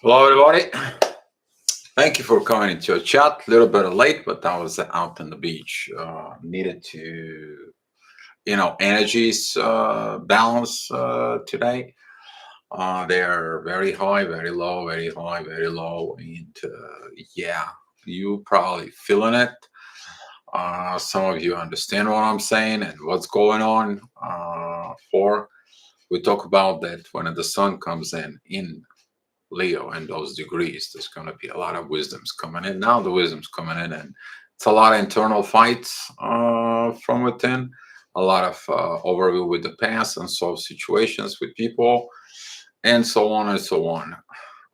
Hello, everybody. Thank you for coming into a chat. A little bit late, but I was out on the beach. Needed to, energies balance today. They are very high, very low, very high, very low, and yeah, you probably feeling it. Some of you understand what I'm saying and what's going on. For we talk about that when the sun comes in Leo and those degrees, there's going to be a lot of wisdoms coming in. Now the wisdom's coming in, and it's a lot of internal fights from within, a lot of overview with the past, unsolved situations with people, and so on and so on.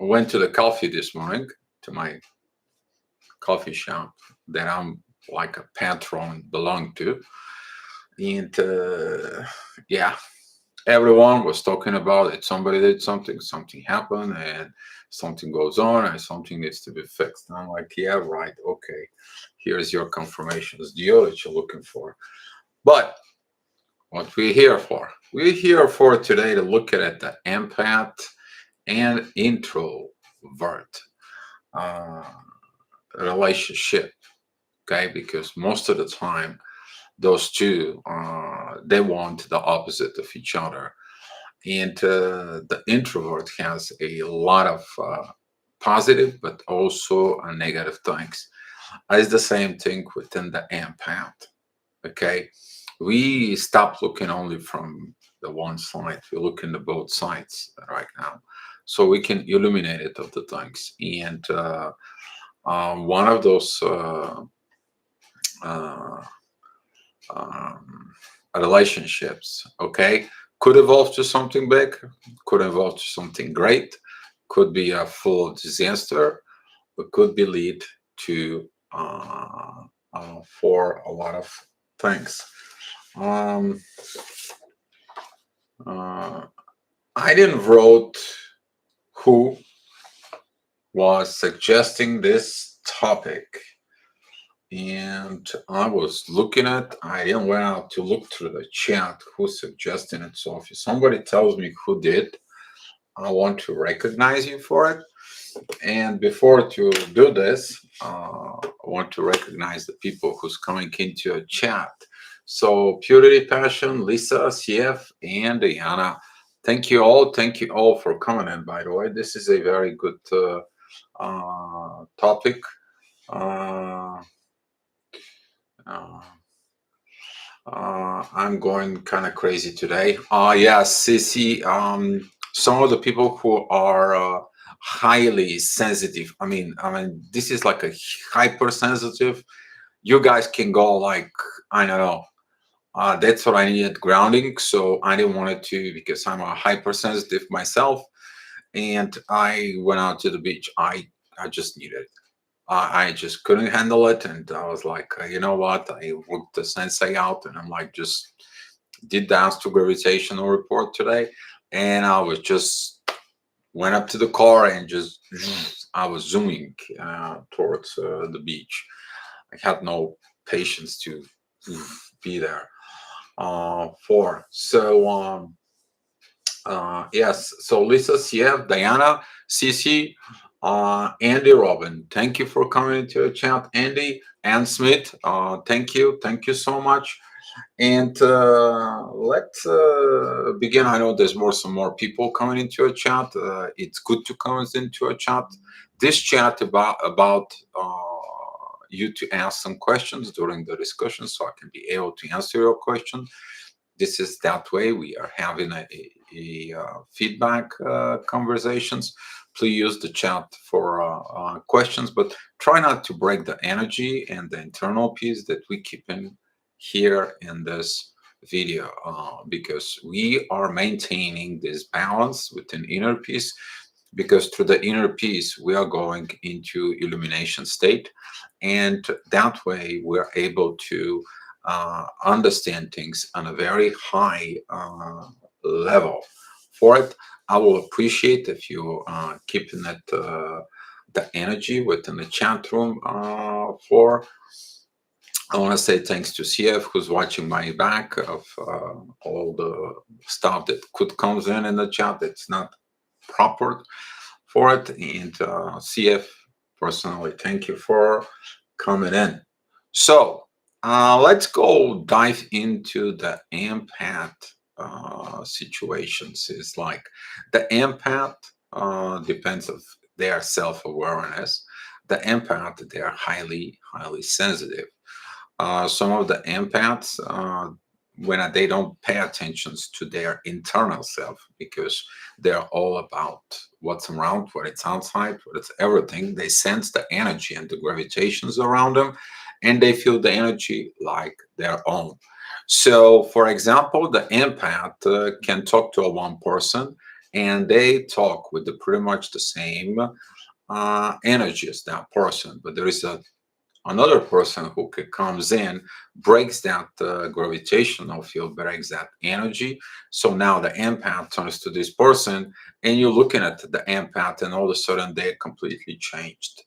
I went to the coffee this morning, to my coffee shop that I'm like a patron belong to, and yeah, everyone was talking about it. Somebody did something happened, and something goes on, and something needs to be fixed. And I'm like, yeah, right, okay. Here's your confirmations deal that you're looking for. But what we're here for? We're here for today to look at it, the empath and introvert uh, relationship. Okay, because most of the time, those two they want the opposite of each other, and the introvert has a lot of positive but also negative things. It's the same thing within the empath. Okay, we stop looking only from the one side, we look into both sides right now, so we can illuminate it of the things. And one of those uh, um, relationships, okay, could evolve to something big, could evolve to something great, could be a full disaster, but could be lead to for a lot of things. Um, uh, I didn't wrote who was suggesting this topic, and I was looking at. I didn't went out to look through the chat who suggested it. So if somebody tells me who did, I want to recognize you for it. And before to do this, I want to recognize the people who's coming into a chat. So Purity Passion, Lisa, CF, and Diana. Thank you all. Thank you all for coming in. By the way, this is a very good topic. Uh, uh, I'm going kind of crazy today. Yes, Sissy. Some of the people who are highly sensitive. I mean, this is like a hypersensitive. You guys can go like, I don't know. That's what I needed grounding. So I didn't want it to, because I'm a hypersensitive myself, and I went out to the beach. I just needed it. I just couldn't handle it, and I was like, you know what? I looked the sensei out, and I'm like, just did the astral gravitational report today, and I was just went up to the car and just I was zooming towards the beach. I had no patience to be there. For so yes, so Lisa, CF, Diana, CC, Andy, Robin, thank you for coming into the chat. Andy and Smith, thank you so much. And let's begin. I know there's some more people coming into a chat. It's good to come into a chat. This chat about you to ask some questions during the discussion, so I can be able to answer your question. This is that way we are having a feedback conversations. Please use the chat for questions, but try not to break the energy and the internal peace that we keep in here in this video, because we are maintaining this balance within inner peace, because through the inner peace we are going into illumination state, and that way we're able to understand things on a very high level. For it, I will appreciate if you keeping it the energy within the chat room. For I want to say thanks to CF, who's watching my back of all the stuff that could comes in the chat that's not proper for it. And CF, personally, thank you for coming in. So let's go dive into the empath situations. It's like the empath depends of their self-awareness. The empath, they are highly sensitive. Some of the empaths, when they don't pay attention to their internal self, because they're all about what's around, what it's outside, what it's everything. They sense the energy and the gravitations around them, and they feel the energy like their own. So, for example, the empath can talk to a one person, and they talk with pretty much the same energy as that person, but there is another person who comes in, breaks that gravitational field, breaks that energy. So now the empath turns to this person, and you're looking at the empath, and all of a sudden they're completely changed,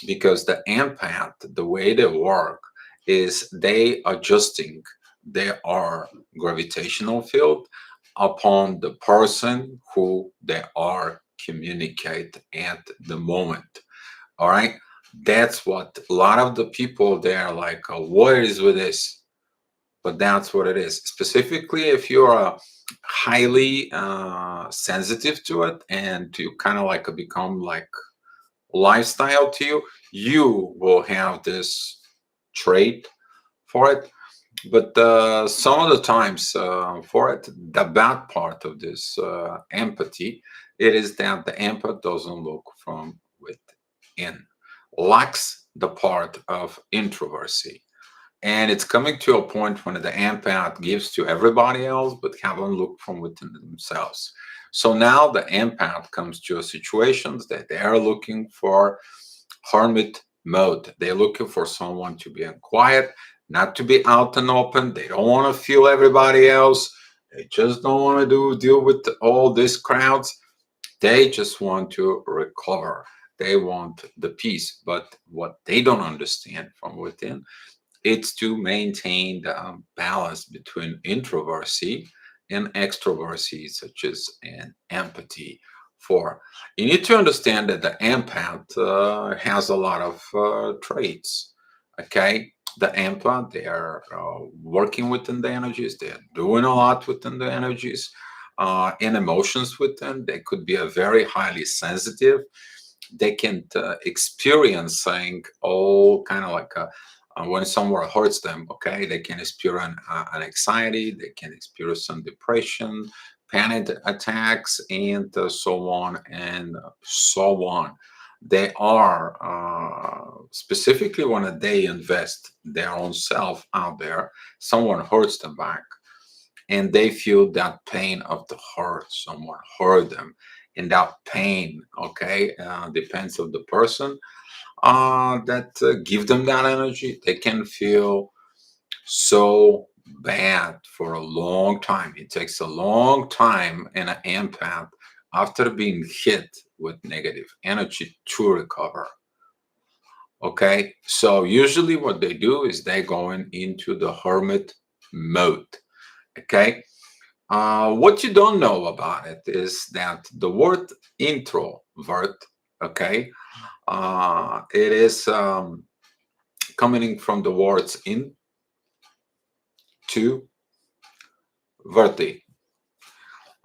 because the empath, the way they work is they adjusting their gravitational field upon the person who they are communicate at the moment. All right. That's what a lot of the people they're like, what is with this? But that's what it is. Specifically, if you're highly sensitive to it, and you kind of like become like lifestyle to you, you will have this trait for it. But some of the times for it, the bad part of this empathy, it is that the empath doesn't look from within, lacks the part of introversy. And it's coming to a point when the empath gives to everybody else, but haven't looked from within themselves. So now the empath comes to a situations that they are looking for hermit mode. They're looking for someone to be in quiet, not to be out and open. They don't want to feel everybody else. They just don't want to deal with all these crowds. They just want to recover. They want the peace. But what they don't understand from within, it's to maintain the balance between introversy and extroversy, such as an empathy. For you need to understand that the empath has a lot of traits. Okay, the empath, they are working within the energies. They are doing a lot within the energies. And emotions within, they could be a very highly sensitive. They can experiencing all kind of like when someone hurts them. Okay, they can experience an anxiety, they can experience some depression, panic attacks, and so on and so on. They are specifically when they invest their own self out there, someone hurts them back, and they feel that pain of the hurt. Someone hurt them, and that pain, okay, depends of the person that give them that energy. They can feel so bad for a long time. It takes a long time in an empath after being hit with negative energy to recover. Okay, so usually what they do is they going into the hermit mode. Okay, what you don't know about it is that the word introvert, okay, it is coming from the words in to verti.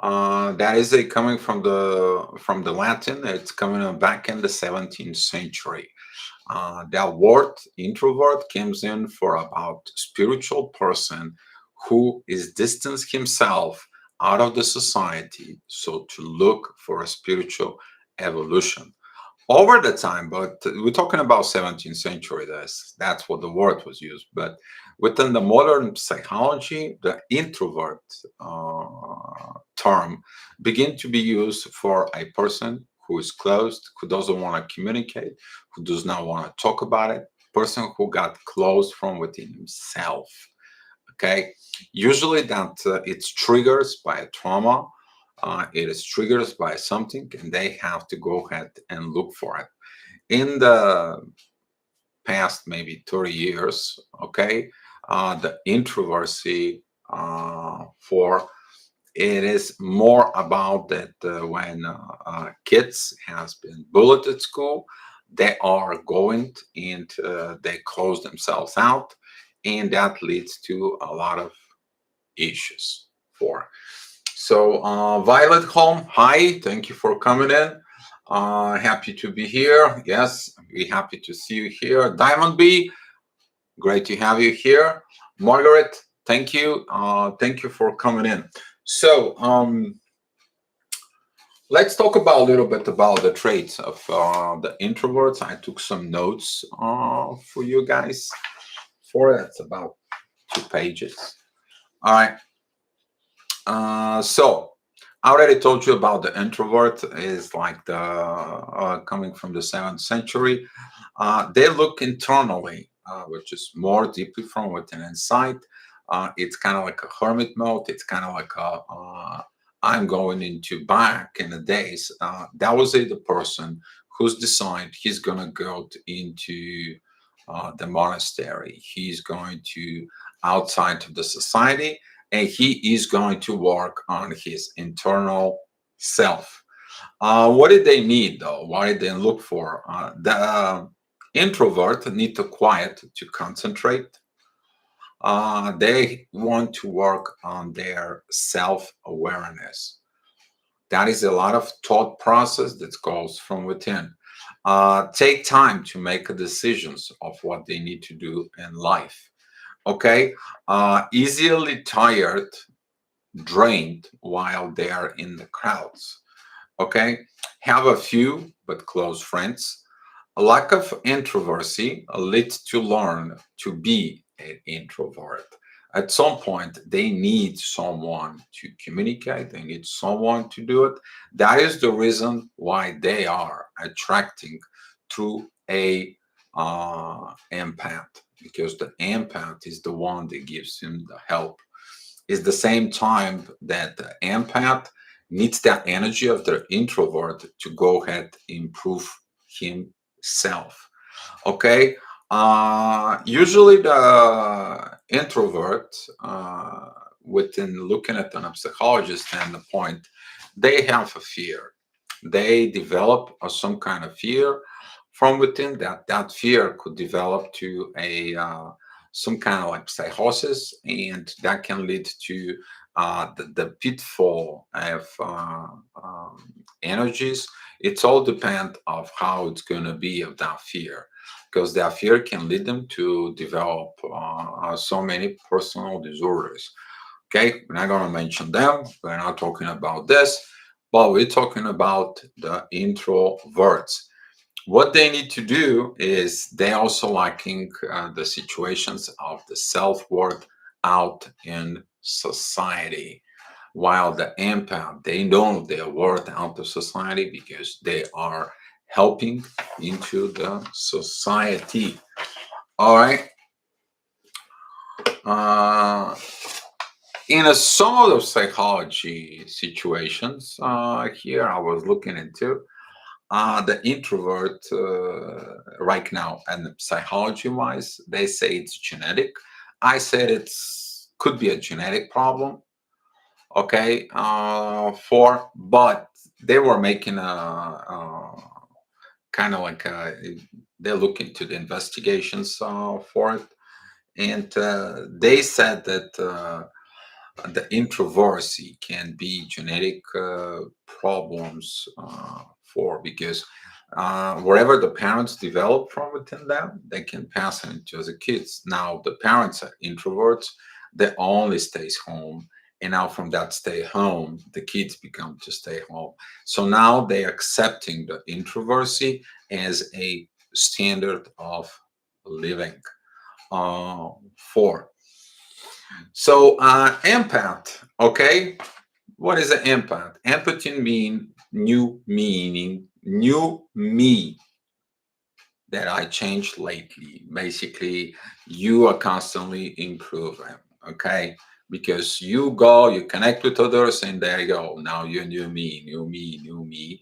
That is a coming from the Latin. It's coming back in the 17th century. That word introvert comes in for about spiritual person who is distanced himself out of the society, so to look for a spiritual evolution over the time. But we're talking about 17th century. That's what the word was used. But within the modern psychology, the introvert term begin to be used for a person who is closed, who doesn't want to communicate, who does not want to talk about it, person who got closed from within himself. Okay, usually that it's triggers by a trauma, it is triggered by something, and they have to go ahead and look for it. In the past, maybe 30 years, okay, the introversy for It is more about that when kids has been bullied at school, they are going and they close themselves out, and that leads to a lot of issues for. So, Violet Home, hi, thank you for coming in. Happy to be here. Yes, we happy to see you here. Diamond B, great to have you here. Margaret, thank you. Thank you for coming in. So, let's talk about a little bit about the traits of the introverts. I took some notes for you guys for it. It's about 2 pages. All right. So I already told you about the introvert is like the coming from the 7th century. They look internally, which is more deeply from within inside. It's kind of like a hermit mode. It's kind of like a I'm going into back in the days. That was the person who's decided he's gonna go into the monastery. He's going to outside of the society, and he is going to work on his internal self. What did they need though? What did they look for? The introvert need to quiet to concentrate. They want to work on their self-awareness. That is a lot of thought process that goes from within. Take time to make decisions of what they need to do in life. Okay, easily tired, drained while they are in the crowds. Okay, have a few but close friends. A lack of introversy leads to learn to be an introvert. At some point, they need someone to communicate, they need someone to do it. That is the reason why they are attracting through a empath, because the empath is the one that gives him the help. Is the same time that the empath needs that energy of the introvert to go ahead improve himself. Okay. Usually the introvert, within looking at a psychologist standpoint, they have a fear. They develop some kind of fear from within. That fear could develop to a some kind of like psychosis, and that can lead to the pitfall of energies. It's all depend of how it's going to be of that fear, because that fear can lead them to develop so many personal disorders. Okay, we're not going to mention them. We're not talking about this, but we're talking about the introverts. What they need to do is they also liking the situations of the self-worth out in society, while the empath, they know their worth out of society because they are helping into the society. All right. uh, in a some of the psychology situations here I was looking into, the introvert right now, and psychology wise, they say it's genetic. I said it's could be a genetic problem. Okay, for but they were making kind of like they look into the investigations for it, and they said that the introversy can be genetic problems for, because wherever the parents develop from within them, they can pass it into the kids. Now the parents are introverts, they only stays home, and now from that stay home, the kids become to stay home. So now they're accepting the introversy as a standard of living for. So empath, okay. What is an empath? Empathy mean new meaning, new me that I changed lately. Basically, you are constantly improving, okay? Because you go, you connect with others, and there you go. Now you're new me, new me, new me,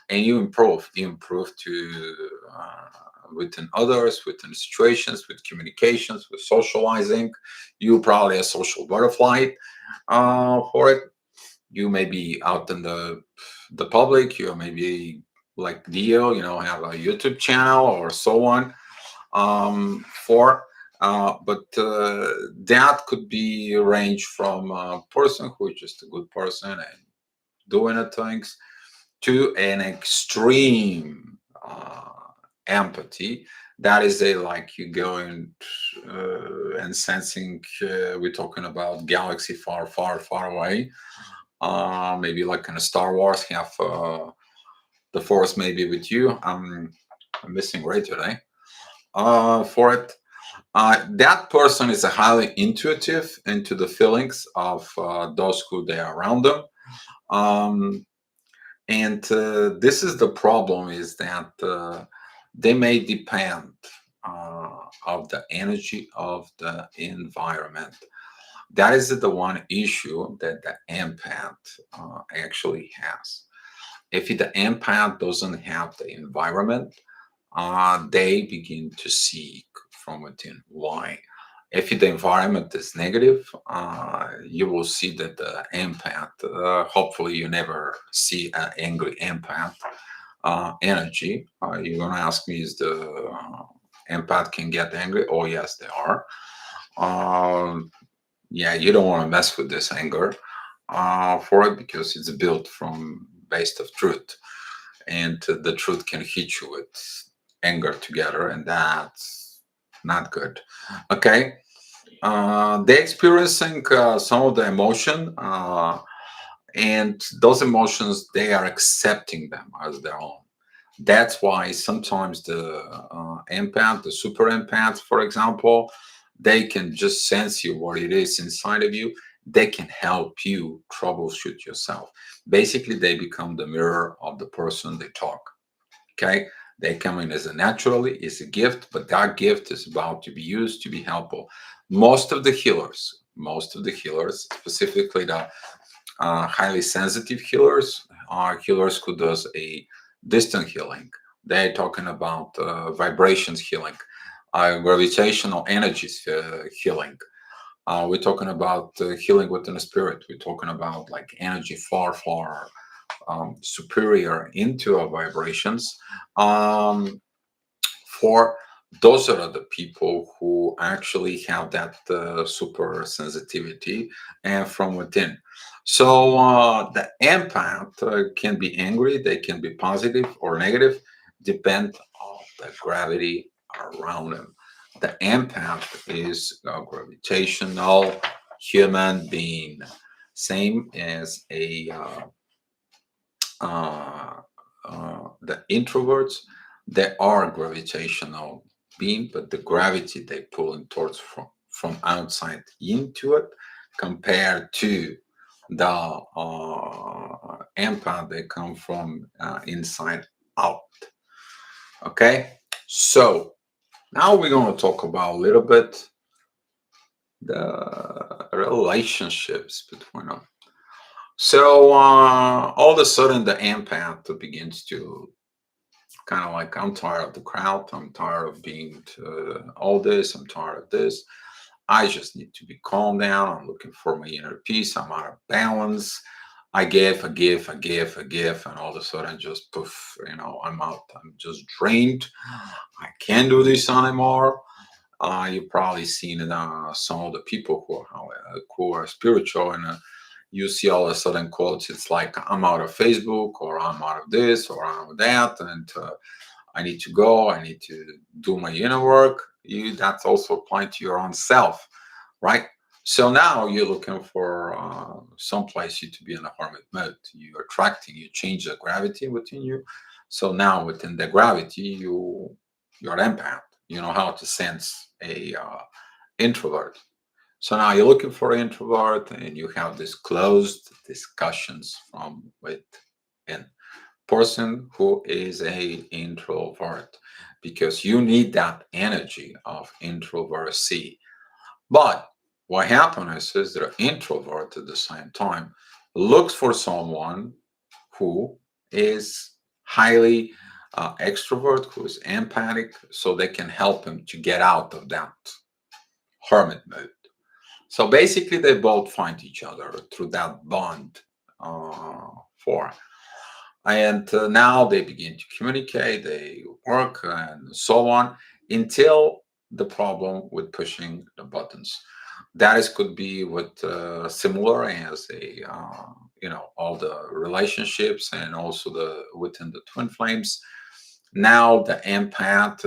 and you improve. You improve to within others, within situations, with communications, with socializing. You probably a social butterfly for it. You may be out in the public. You may be like Dio, have a YouTube channel or so on. For but that could be range from a person who is just a good person and doing the things to an extreme empathy. That is a like you going and sensing. We're talking about galaxy far, far, far away. Maybe like in a Star Wars, have the Force maybe with you. I'm missing Ray today. For it, that person is a highly intuitive into the feelings of those who they are around them. Um, and this is the problem is that they may depend of the energy of the environment. That is the one issue that the empath actually has. If the empath doesn't have the environment, they begin to seek from within. Why? If the environment is negative, you will see that the empath, hopefully, you never see an angry empath energy. You're going to ask me, is the empath can get angry? Oh, yes, they are. Um, yeah, you don't want to mess with this anger for it because it's built from based of truth, and the truth can hit you with anger together, and that's not good. Okay, they're experiencing some of the emotion, and those emotions they are accepting them as their own. That's why sometimes the empath, the super empath, for example, they can just sense you what it is inside of you. They can help you troubleshoot yourself. Basically, they become the mirror of the person they talk. Okay, they come in as a naturally, is a gift, but that gift is about to be used to be helpful. Most of the healers, specifically the highly sensitive healers, are healers who does a distant healing. They're talking about vibrations healing, gravitational energies healing. We're talking about healing within the spirit. We're talking about like energy far, far superior into our vibrations. Um, for those are the people who actually have that super sensitivity and from within. So the empath can be angry, they can be positive or negative, depend on the gravity around them. The empath is a gravitational human being, same as a uh, the introverts, they are gravitational being, but the gravity they pulling towards from outside into it compared to the empath they come from inside out. Okay, so now we're going to talk about a little bit the relationships between them. So all of a sudden, the empath begins to kind of like, I'm tired of the crowd. I'm tired of being all this. I'm tired of this. I just need to be calm down. I'm looking for my inner peace. I'm out of balance. I give, I give, I give, I give, and all of a sudden, just poof, I'm out. I'm just drained. I can't do this anymore. You've probably seen some of the people who are spiritual, and you see all of a sudden quotes. It's like, I'm out of Facebook, or I'm out of this, or I'm out of that, and I need to go. I need to do my inner work. That's also applying to your own self, right? So now you're looking for some place you to be in a hermit mode. You're attracting. You change the gravity within you. So now within the gravity, you're an empath. You know how to sense a introvert. So now you're looking for an introvert, and you have these closed discussions from within person who is a introvert, because you need that energy of introversy. But what happens is the introvert at the same time looks for someone who is highly extrovert, who is empathic, so they can help him to get out of that hermit mode. So basically, they both find each other through that bond for. And now they begin to communicate, they work, and so on until the problem with pushing the buttons. That is could be with similar as a all the relationships and also the within the twin flames. Now the empath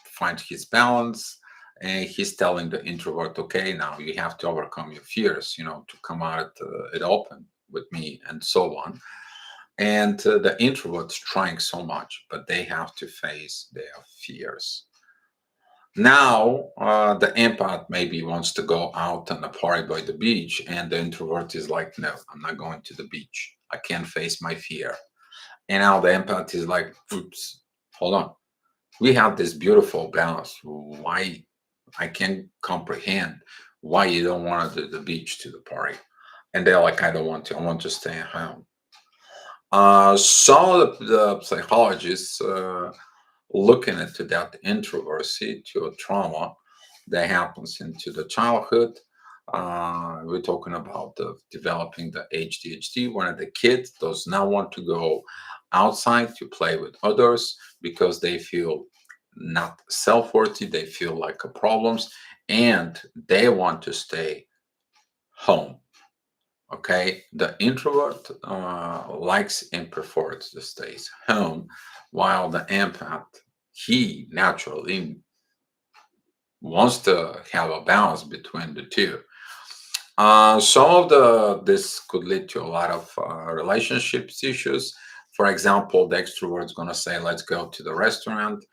finds his balance, and he's telling the introvert, okay, now you have to overcome your fears, to come out it open with me and so on. And the introverts trying so much, but they have to face their fears. Now, the empath maybe wants to go out on a party by the beach, and the introvert is like, no, I'm not going to the beach. I can't face my fear. And now the empath is like, oops, hold on. We have this beautiful balance. Why I can't comprehend why you don't want to do the beach to the party. And they're like, I don't want to. I want to stay at home. Some of the psychologists looking into that introversy to a trauma that happens into the childhood. We're talking about developing the ADHD when the kid does not want to go outside to play with others because they feel not self-worthy, they feel like a problems, and they want to stay home. Okay, the introvert likes and prefers to stay home, while the empath, he naturally wants to have a balance between the two. Some of the this could lead to a lot of relationships issues. For example, the extrovert's going to say, "Let's go to the restaurant,"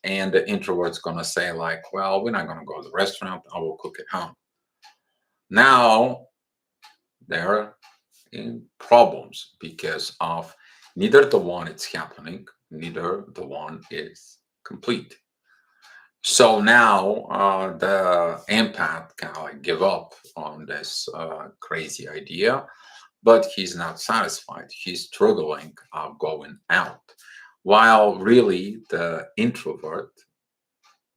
and the introvert's going to say, "Like, well, we're not going to go to the restaurant. I will cook at home." Now they're in problems because of neither the one it's happening, neither the one is complete. So now the empath kind of like give up on this crazy idea, but he's not satisfied. He's struggling going out, while really the introvert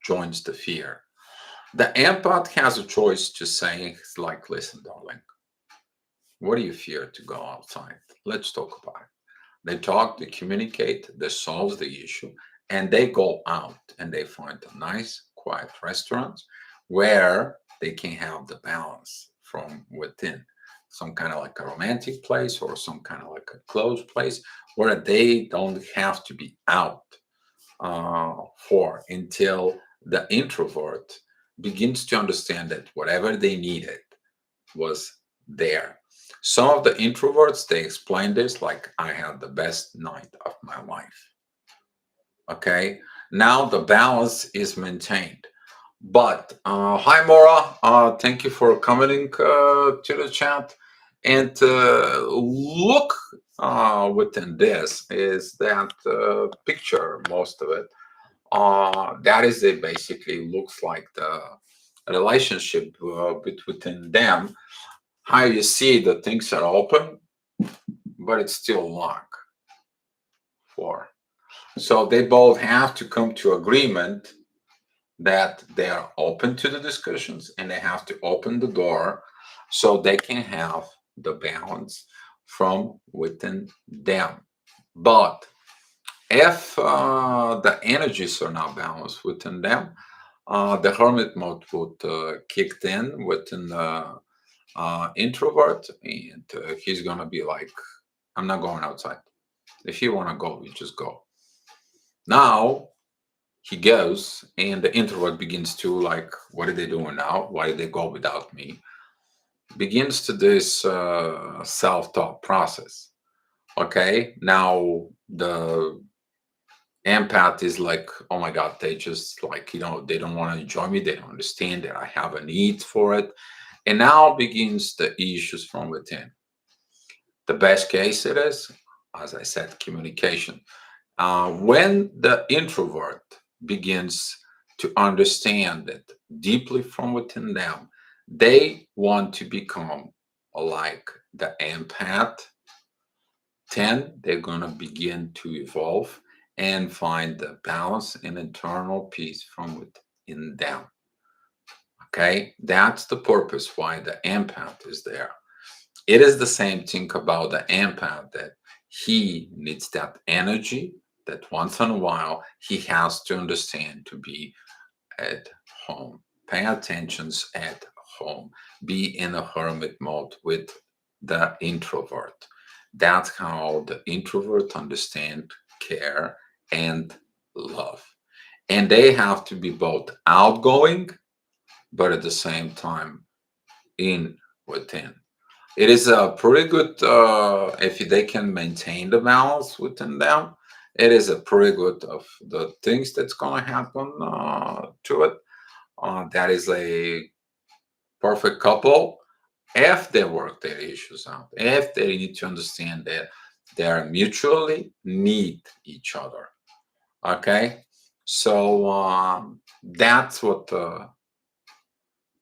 joins the fear. The empath has a choice to say, like, listen, darling, what do you fear to go outside? Let's talk about it. They talk, they communicate, they solve the issue, and they go out and they find a nice, quiet restaurant where they can have the balance from within. Some kind of like a romantic place or some kind of like a closed place where they don't have to be out for until the introvert begins to understand that whatever they needed was there. Some of the introverts they explain this like I had the best night of my life. Okay, now the balance is maintained. But hi Mora, thank you for commenting to the chat. And look within this is that picture, most of it. That is it. Basically, looks like the relationship between them. How you see the things are open, but it's still locked for. So they both have to come to agreement that they are open to the discussions and they have to open the door so they can have the balance from within them. But if the energies are not balanced within them, the hermit mode would kick in within the introvert, and he's gonna be like, "I'm not going outside. If you want to go, you just go." Now he goes, and the introvert begins to like, "What are they doing now? Why did they go without me?" Begins to this self-talk process. Okay, now the empath is like, "Oh my God, they just like they don't want to enjoy me. They don't understand that I have a need for it." And now begins the issues from within. The best case it is, as I said, communication. When the introvert begins to understand it deeply from within them, they want to become like the empath, then they're going to begin to evolve and find the balance and internal peace from within them. Okay, that's the purpose why the empath is there. It is the same thing about the empath, that he needs that energy, that once in a while he has to understand to be at home. Pay attentions at home. Be in a hermit mode with the introvert. That's how the introvert understand care and love. And they have to be both outgoing, but at the same time in within. It is a pretty good if they can maintain the balance within them. It is a pretty good of the things that's gonna happen to it. That is a perfect couple if they work their issues out, if they need to understand that they are mutually need each other. Okay, so that's what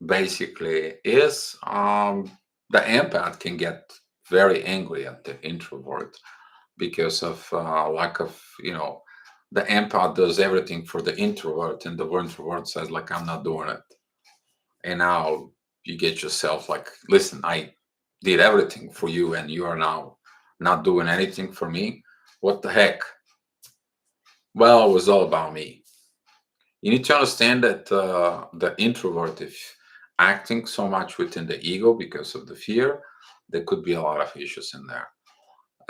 basically is. The empath can get very angry at the introvert because of lack of, the empath does everything for the introvert, and the introvert says like, I'm not doing it. And now you get yourself like, listen, I did everything for you and you are now not doing anything for me. What the heck? Well, it was all about me. You need to understand that the introvert, if acting so much within the ego because of the fear, there could be a lot of issues in there.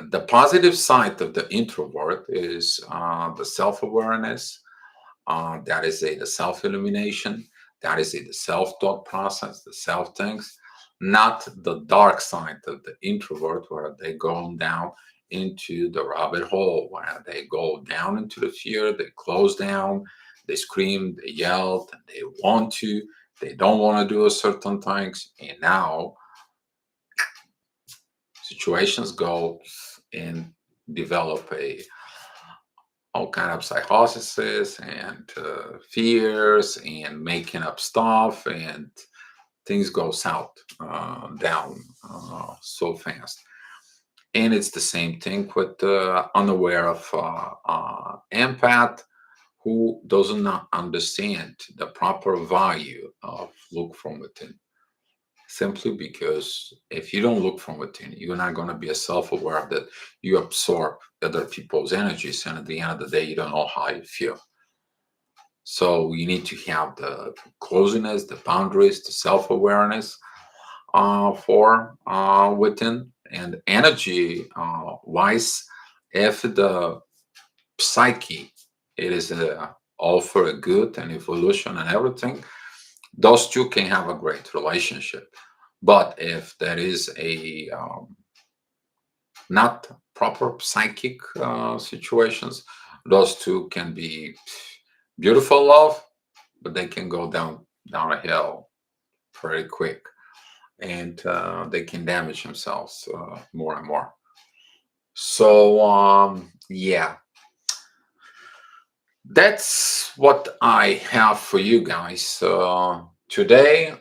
The positive side of the introvert is the self-awareness. That is the self-illumination. That is the self-thought process, the self-things, not the dark side of the introvert where they go down into the rabbit hole, where they go down into the fear, they close down, they scream, they yell, and they want to, they don't want to do a certain things, and now situations go and develop all kind of psychoses and fears and making up stuff, and things go south down so fast. And it's the same thing with unaware of empath, who does not understand the proper value of look from within. Simply because if you don't look from within, you're not going to be self-aware that you absorb other people's energies, and at the end of the day, you don't know how you feel. So you need to have the closeness, the boundaries, the self-awareness for within, and energy wise. If the psyche, it is all for a good and evolution and everything, those two can have a great relationship. But if there is a not proper psychic situations, those two can be beautiful love, but they can go down a hill very quick, and they can damage themselves more and more. So yeah, that's what I have for you guys today.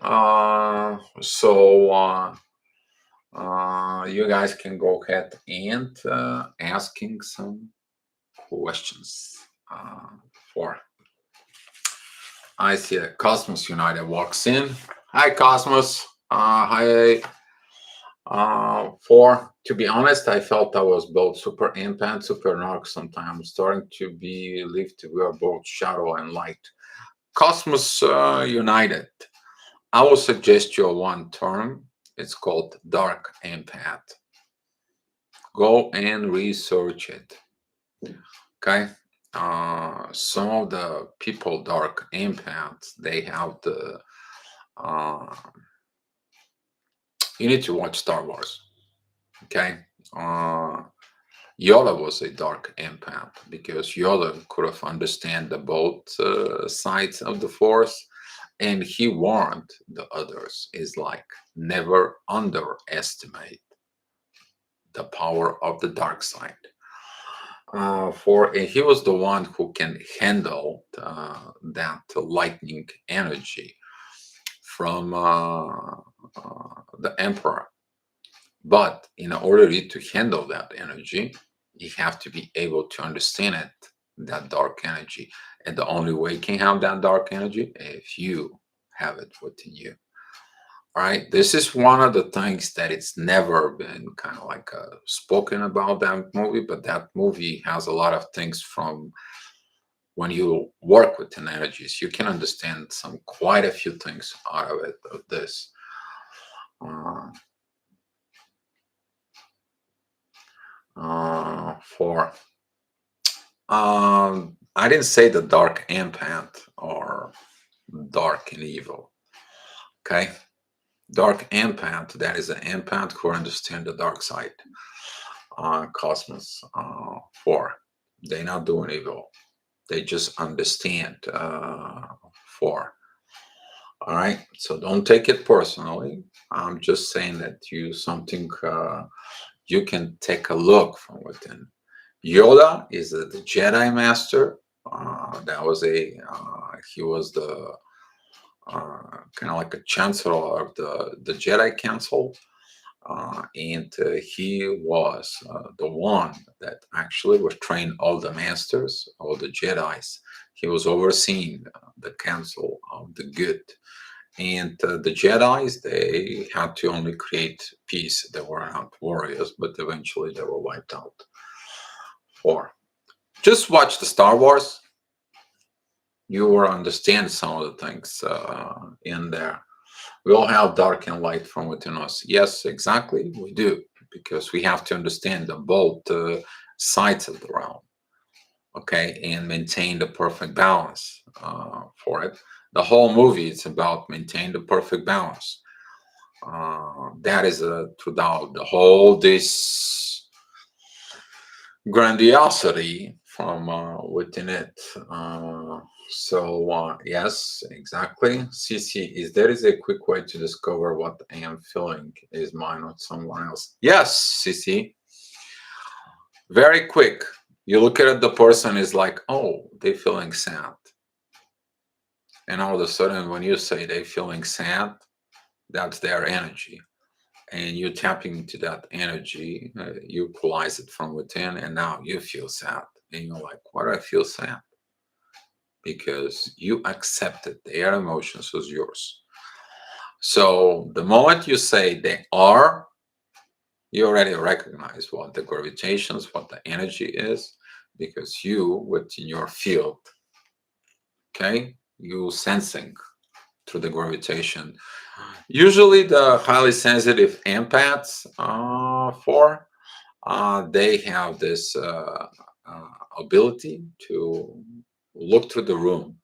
You guys can go ahead and asking some questions for. I see that Cosmos United walks in. Hi, Cosmos. Hi. For to be honest, I felt I was both super empath, super narc sometimes, starting to be lived. We are both shadow and light. Cosmos United. I will suggest you one term. It's called dark empath. Go and research it. Okay. Some of the people, dark empaths, they have the. Uh, you need to watch Star Wars. Okay. Yoda was a dark empath because Yoda could have understand the both sides of the Force, and he warned the others. Is like never underestimate the power of the dark side. For he was the one who can handle that lightning energy from the emperor. But in order to handle that energy, you have to be able to understand it, that dark energy. And the only way you can have that dark energy if you have it within you. right? This is one of the things that it's never been kind of like spoken about that movie, but that movie has a lot of things from when you work with an energies. You can understand some quite a few things out of it, of this. Uh, for I didn't say the dark empath or dark and evil. Okay, dark empath. That is an empath who understand the dark side. Cosmos. For they not doing evil. They just understand. For all right. So don't take it personally. I'm just saying that you something you can take a look from within. Yoda is the Jedi Master. That was he was the kind of like a chancellor of the Jedi Council, and he was the one that actually was trained all the masters, all the Jedi's. He was overseeing the council of the good, and the Jedi's they had to only create peace. They were not warriors, but eventually they were wiped out. For just watch the Star Wars, you will understand some of the things in there. We all have dark and light from within us. Yes, exactly, we do, because we have to understand the both sides of the realm, okay, and maintain the perfect balance for it. The whole movie is about maintain the perfect balance. That is throughout the whole this grandiosity from within it. Yes, exactly. CC, is there is a quick way to discover what I am feeling is mine or someone else? Yes, CC, very quick. You look at it, the person is like, oh, they feeling sad. And all of a sudden, when you say they feeling sad, that's their energy. And you're tapping into that energy, you equalize it from within, and now you feel sad. And you're like, why do I feel sad? Because you accepted their emotions as yours. So the moment you say they are, you already recognize what the gravitations, what the energy is, because you, within your field, okay, you sensing through the gravitation. Usually, the highly sensitive empaths they have this ability to look through the room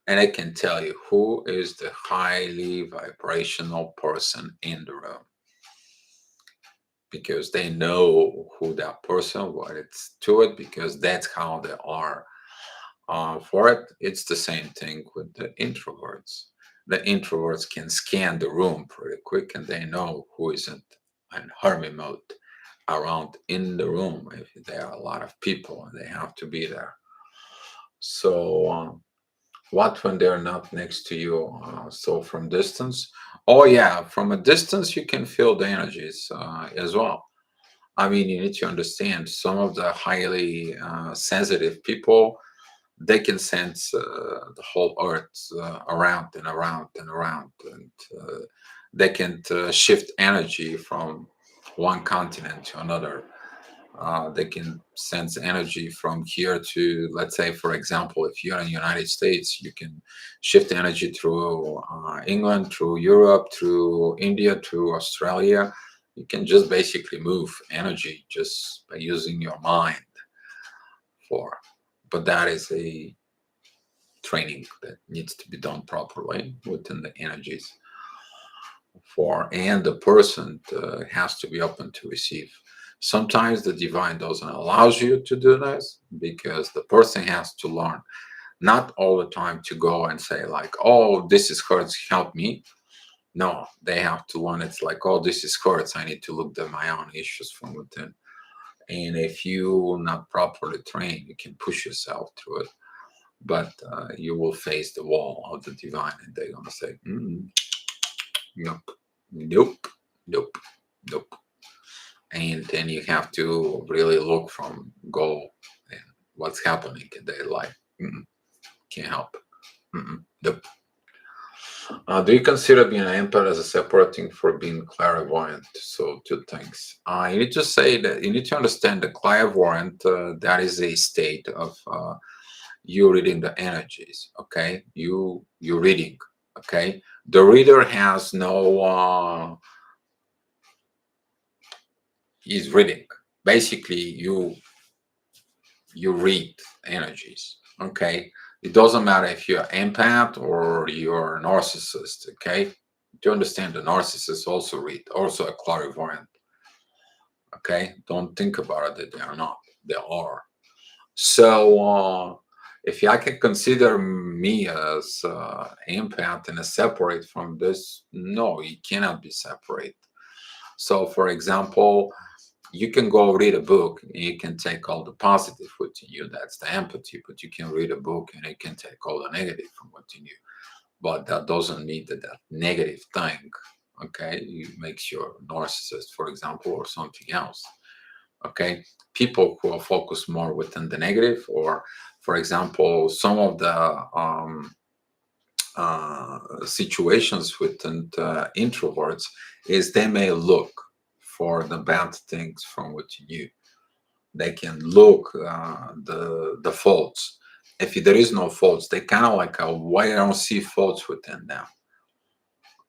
and it can tell you who is the highly vibrational person in the room because they know who that person, what it's to it, because that's how they are. For it, it's the same thing with the introverts. The introverts can scan the room pretty quick and they know who isn't in hermit mode around in the room if there are a lot of people and they have to be there. So, what when they're not next to you? So, from distance, oh, yeah, from a distance, you can feel the energies as well. I mean, you need to understand some of the highly sensitive people, they can sense the whole earth around and around and around, and they can shift energy from one continent to another. They can sense energy from here to, let's say, for example, if you're in the United States, you can shift energy through England, through Europe, through India, through Australia. You can just basically move energy just by using your mind for. But that is a training that needs to be done properly within the energies for, and the person has to be open to receive. Sometimes the divine doesn't allow you to do this because the person has to learn not all the time to go and say like, oh, this is hurts, help me. No, they have to learn. It's like, oh, this is hurts, I need to look at my own issues from within. And if you not properly trained, you can push yourself through it, but you will face the wall of the divine and they're going to say, nope, nope, nope, nope. And then you have to really look from go and what's happening in their life. Can't help. Nope. Do you consider being an empath as a separate thing for being clairvoyant? So two things. You need to say that you need to understand the clairvoyant. That is a state of you reading the energies. Okay, you reading. Okay, the reader has no. He's reading. Basically, you read energies. Okay, it doesn't matter if you're empath or you're a narcissist. Okay, to understand the narcissist also read, also a clairvoyant. Okay, don't think about it that they are not, they are. So if I can consider me as empath and a separate from this, no, you cannot be separate. So for example, you can go read a book and you can take all the positive within you. That's the empathy. But you can read a book and it can take all the negative from within you. But that doesn't mean that that negative thing, okay, you makes you a narcissist, for example, or something else. Okay, people who are focused more within the negative, or for example, some of the situations within the introverts is they may look for the bad things from within you. They can look the faults. If there is no faults, they kind of like, why I don't see faults within them?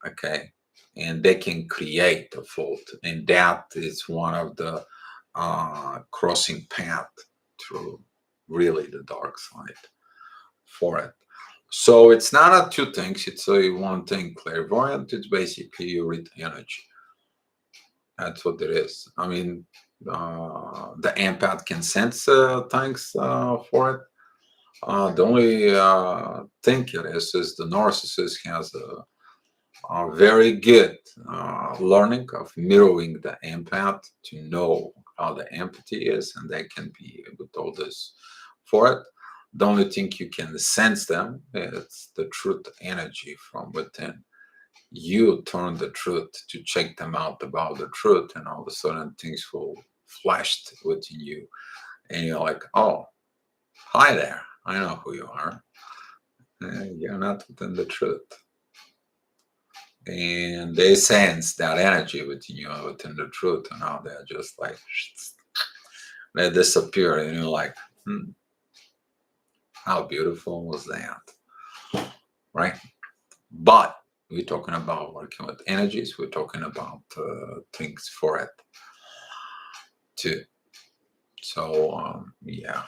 Okay, and they can create a fault, and that is one of the crossing path through really the dark side for it. So it's not a two things, it's a one thing. Clairvoyant, it's basically you read energy. That's what it is. I mean, the empath can sense things for it. The only thing it is the narcissist has a very good learning of mirroring the empath to know how the empathy is, and they can be able to all this for it. The only thing you can sense them is the truth energy from within. You turn the truth to check them out about the truth, and all of a sudden things will flash within you, and you're like, "Oh, hi there! I know who you are. You're not within the truth." And they sense that energy within you, within the truth, and now they're just like they disappear, and you're like, how beautiful was that, right? But we're talking about working with energies. We're talking about things for it too. So yeah.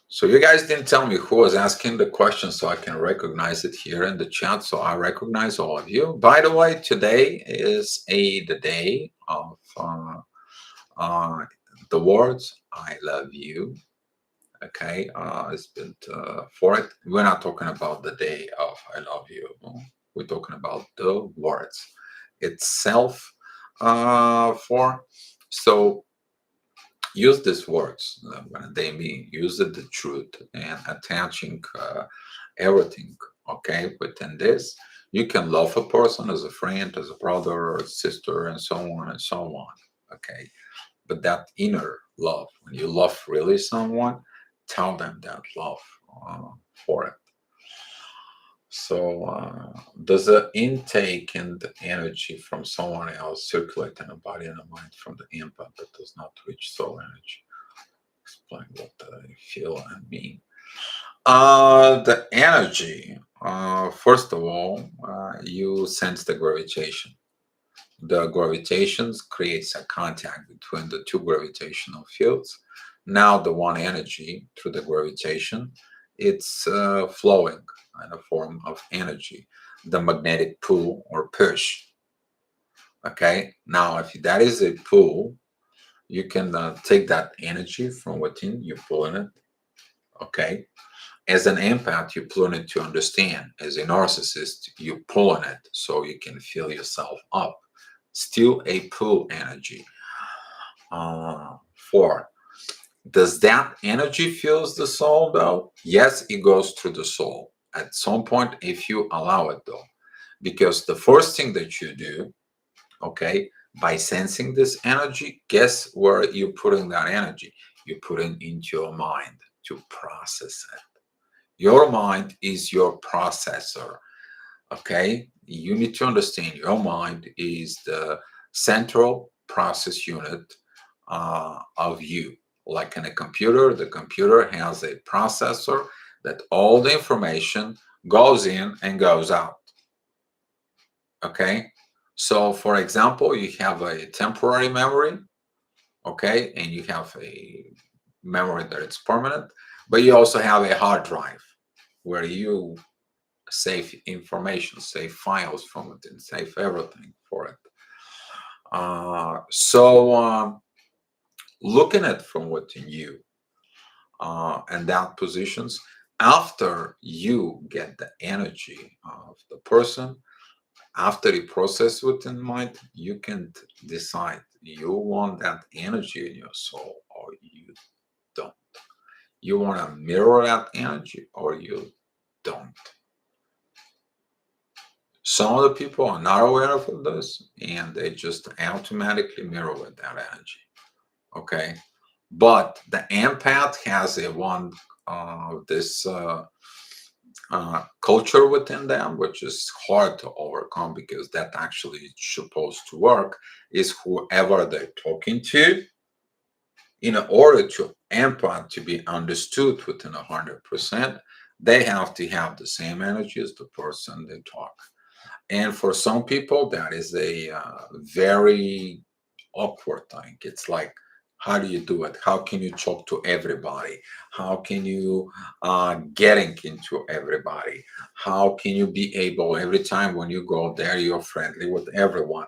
So you guys didn't tell me who was asking the question, so I can recognize it here in the chat. So I recognize all of you. By the way, today is the day of the words "I love you." Okay, it's been for it. We're not talking about the day of "I love you." We're talking about the words itself. For so use these words when they mean use the truth and attaching everything. Okay, within this, you can love a person as a friend, as a brother or a sister, and so on and so on. Okay, but that inner love, when you love really someone, tell them that love for it. So does the intake and the energy from someone else circulate in the body and the mind from the empath that does not reach soul energy? Explain what I feel and mean. The energy, first of all, you sense the gravitation. The gravitations creates a contact between the two gravitational fields. Now the one energy through the gravitation, it's flowing in a form of energy, the magnetic pull or push. Okay, now if that is a pull, you can take that energy from within, you pull in it. Okay, as an empath, you pull in it to understand. As a narcissist, you pull in it so you can fill yourself up. Still a pull energy. Four, does that energy fills the soul though? Yes, it goes through the soul at some point if you allow it though. Because the first thing that you do, okay, by sensing this energy, guess where you're putting that energy? You put it into your mind to process it. Your mind is your processor. Okay, you need to understand your mind is the central process unit of you. Like in a computer, the computer has a processor that all the information goes in and goes out. Okay, so for example, you have a temporary memory, okay, and you have a memory that it's permanent, but you also have a hard drive where you save information, save files from it, and save everything for it. Looking at from within you and that positions, after you get the energy of the person, after you process within mind, you can decide you want that energy in your soul or you don't. You want to mirror that energy or you don't. Some of the people are not aware of this and they just automatically mirror with that energy. Okay. But the empath has a one this culture within them, which is hard to overcome because that actually is supposed to work, is whoever they're talking to, in order to empath to be understood within 100%, they have to have the same energy as the person they talk. And for some people, that is a very awkward thing. It's like, how do you do it? How can you talk to everybody? How can you getting into everybody? How can you be able every time when you go there, you're friendly with everyone?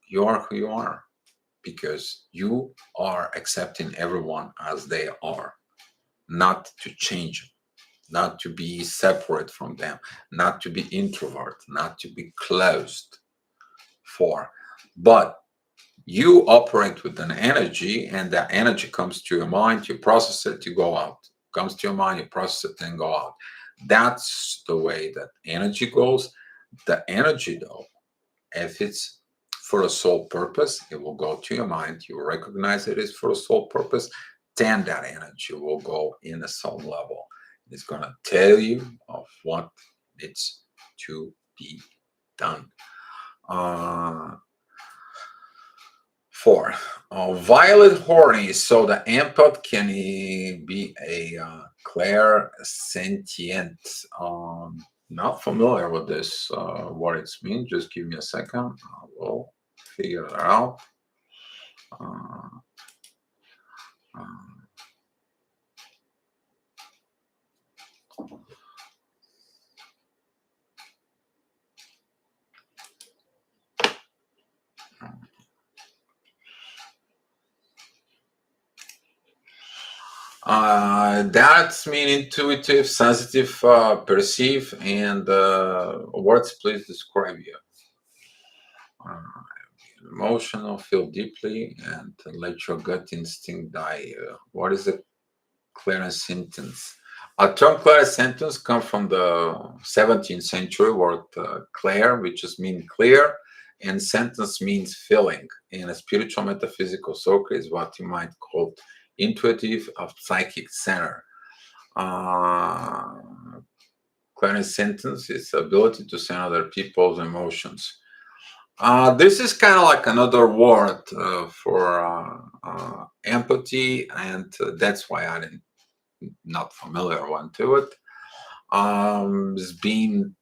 You are who you are because you are accepting everyone as they are, not to change, not to be separate from them, not to be introvert, not to be closed for. But you operate with an energy, and that energy comes to your mind, you process it, you go out. Comes to your mind, you process it, and go out. That's the way that energy goes. The energy, though, if it's for a sole purpose, it will go to your mind. You recognize it is for a sole purpose, then that energy will go in a soul level. It's going to tell you of what needs to be done. Uh, Four, violet horny. So the empath can be a clair sentient. Not familiar with this, what it's mean. Just give me a second. I will figure it out. Uh, that's mean intuitive, sensitive, perceive, and words please describe you. Uh, Emotional, feel deeply, and let your gut instinct die. What is a clairsentience? A term clairsentience comes from the 17th century word clair, which just means clear, and sentence means feeling. In a spiritual metaphysical circle is what you might call intuitive of psychic center. Uh, Clairsentience is the ability to sense other people's emotions. This is kind of like another word for empathy, and that's why I didn't not familiar one to it. It's been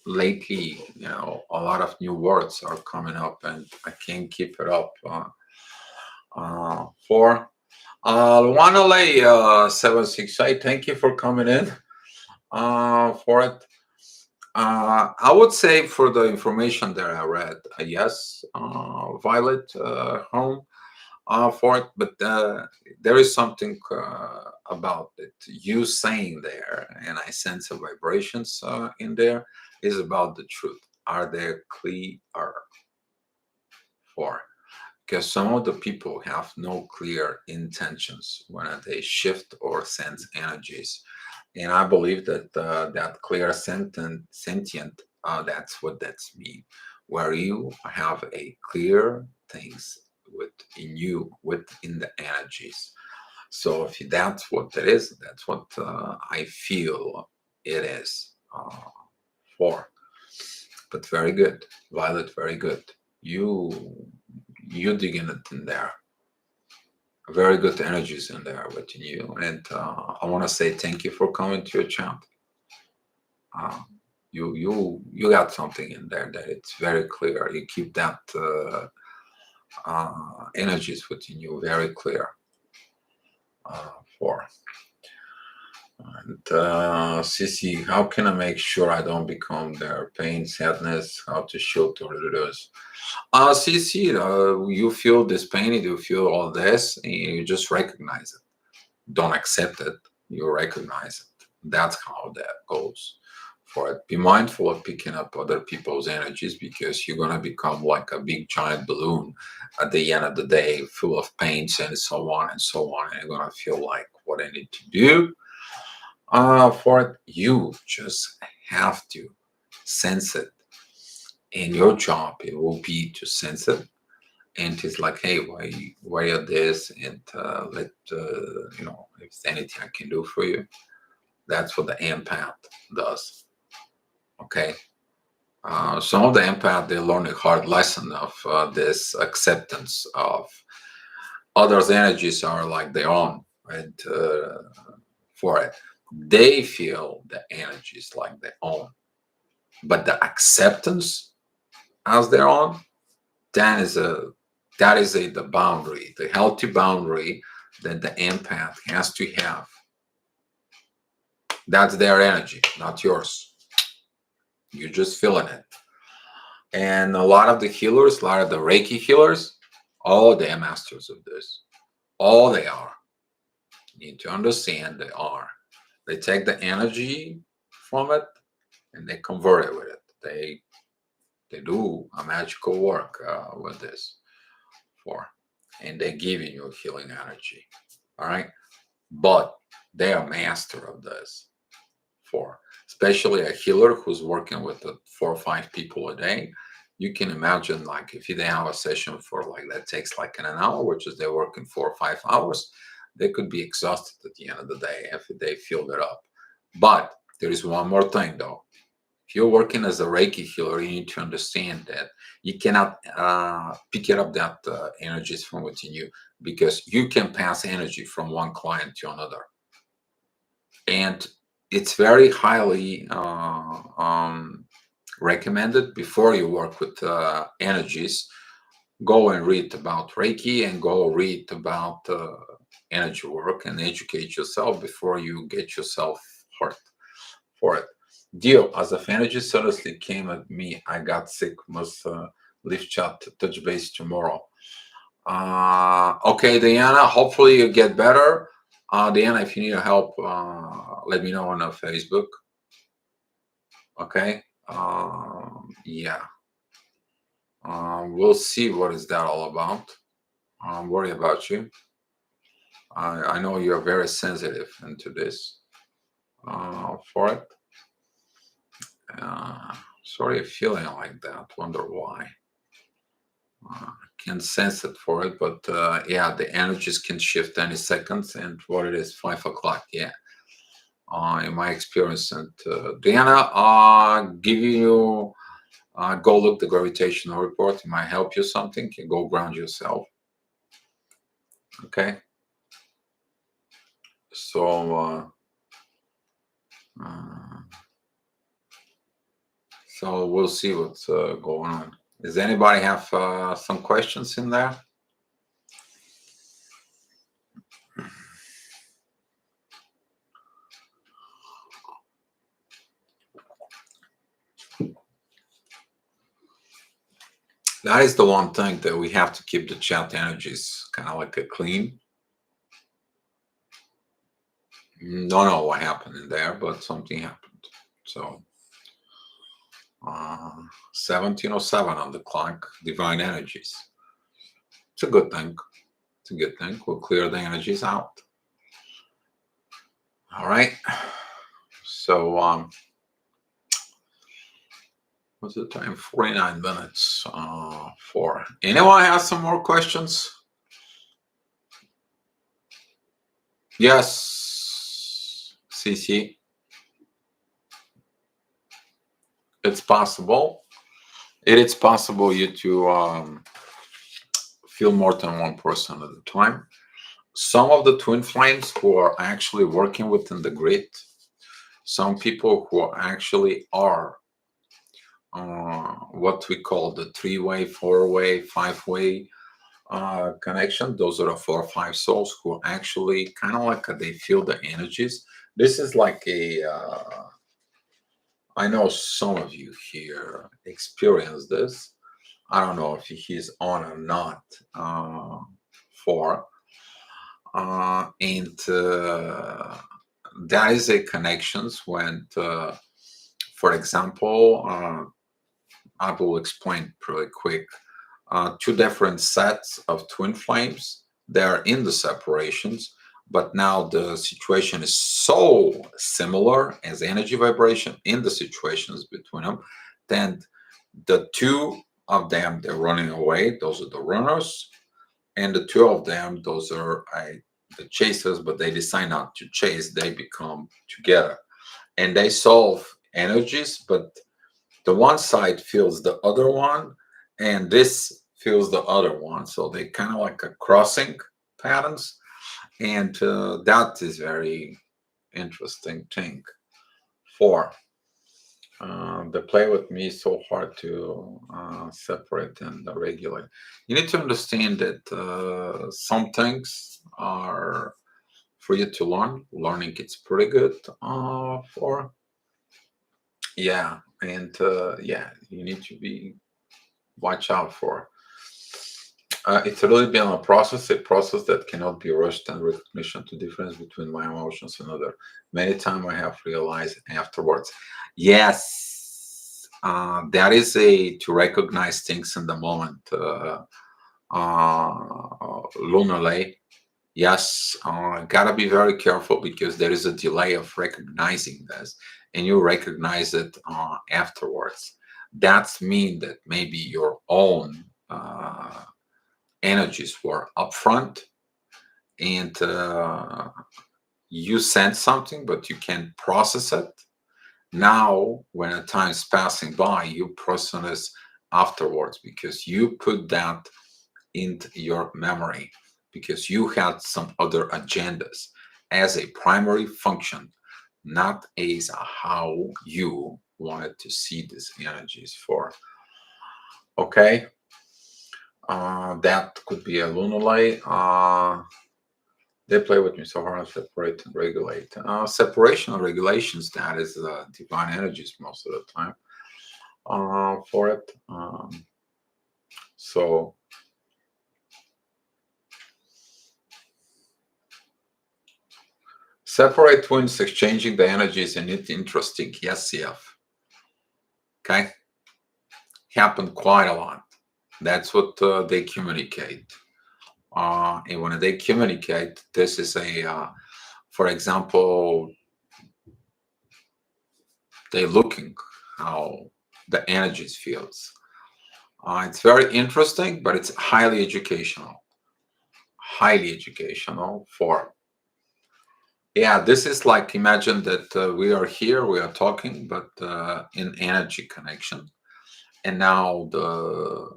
lately, a lot of new words are coming up, and I can't keep it up. For Wanale 768, thank you for coming in for it. I would say for the information that I read, yes, Violet Home for it, but there is something about it. You saying there, and I sense the vibrations in there, is about the truth. Are they clear for? Because some of the people have no clear intentions when they shift or sense energies. And I believe that that clear sentient, that's what that's mean, where you have a clear things within you, within the energies. So if that's what it is, that's what I feel it is for. But very good, Violet. Very good. You digging it in there. Very good energies in there within you, and I want to say thank you for coming to your chat. Uh, you got something in there that it's very clear. You keep that energies within you very clear for. And Sissy, how can I make sure I don't become their pain, sadness? How to shelter it? Sissy, you feel this pain, you feel all this, and you just recognize it. Don't accept it. You recognize it. That's how that goes. For it, be mindful of picking up other people's energies because you're gonna become like a big giant balloon at the end of the day, full of pains and so on and so on. And you're gonna feel like what I need to do for it. You just have to sense it, and your job it will be to sense it. And it's like, hey, why are this? And let you know if there's anything I can do for you. That's what the empath does. Okay. Some of the empath they learn a hard lesson of this acceptance of others' energies are like their own, right? For it, they feel the energies like their own, but the acceptance as their own, that is the boundary, the healthy boundary that the empath has to have. That's their energy, not yours. You're just feeling it. And a lot of the healers, a lot of the Reiki healers, all they are masters of this. All they are. You need to understand they are. They take the energy from it and they convert it with it. They do a magical work with this for, and they give you healing energy. All right, but they are master of this for, especially a healer who's working with 4 or 5 people a day. You can imagine, like, if they have a session for like that takes like an hour, which is they're working 4 or 5 hours, they could be exhausted at the end of the day if they filled it up. But there is one more thing though. If you're working as a Reiki healer, you need to understand that you cannot pick it up that energies from within you, because you can pass energy from one client to another. And it's very highly recommended before you work with energies. Go and read about Reiki and go read about energy work and educate yourself before you get yourself hurt for it. Deal, as if energy seriously came at me, I got sick, must leave chat, touch base tomorrow. Okay, Diana, hopefully you get better. Diana, if you need help, let me know on Facebook. Okay, yeah. We'll see what is that all about. I'm worried about you. I know you're very sensitive into this for it. Sorry you're feeling like that. Wonder why. Can sense it for it, but yeah, the energies can shift any seconds. And what it is, 5 o'clock. Yeah. In my experience, and Diana, giving you go look the gravitational report. It might help you something. You can go ground yourself. Okay. So so we'll see what's going on. Does anybody have some questions in there? That is the one thing that we have to keep the chat energies kind of like a clean. Don't know what happened in there, but something happened. So 17:07 on the clock, divine energies. It's a good thing. It's a good thing. We'll clear the energies out. All right. So what's the time? 49 minutes for. Anyone has some more questions? Yes, CC, it's possible. It is possible you to feel more than one person at a time. Some of the twin flames who are actually working within the grid, some people who actually are what we call the three-way, four-way, five-way connection. Those are the 4 or 5 souls who actually kind of like they feel the energies. This is like a I know some of you here experience this. I don't know if he's on or not for and that is a connections when for example I will explain pretty quick. Two different sets of twin flames. They're in the separations, but now the situation is so similar as energy vibration in the situations between them. Then the two of them, they're running away. Those are the runners. And the two of them, those are the chasers, but they decide not to chase. They become together. And they solve energies, but the one side feels the other one, and this feels the other one. So they kind of like a crossing patterns, and that is very interesting thing. For they play with me so hard to separate and regulate. You need to understand that some things are for you to learn. Learning it's pretty good for yeah, and yeah, you need to be watch out for. It's really been a process that cannot be rushed and recognition to difference between my emotions and other. Many times I have realized afterwards. Yes, that is a to recognize things in the moment. Lunarly, yes, gotta be very careful because there is a delay of recognizing this, and you recognize it afterwards. That's mean that maybe your own energies were upfront and you sense something, but you can't process it. Now, when a time is passing by, you process it afterwards because you put that into your memory because you had some other agendas as a primary function, not as how you wanted to see these energies for. Okay, that could be a lunar light. They play with me so hard, separate and regulate. Separation and regulations, that is divine energies most of the time for it. So separate twins exchanging the energies and it interesting. Yes, CF. Okay. Happen quite a lot. That's what they communicate. And when they communicate, this is a, for example, they're looking how the energies feels. It's very interesting, but it's highly educational. Highly educational for yeah. This is like imagine that we are here, we are talking, but in energy connection, and now the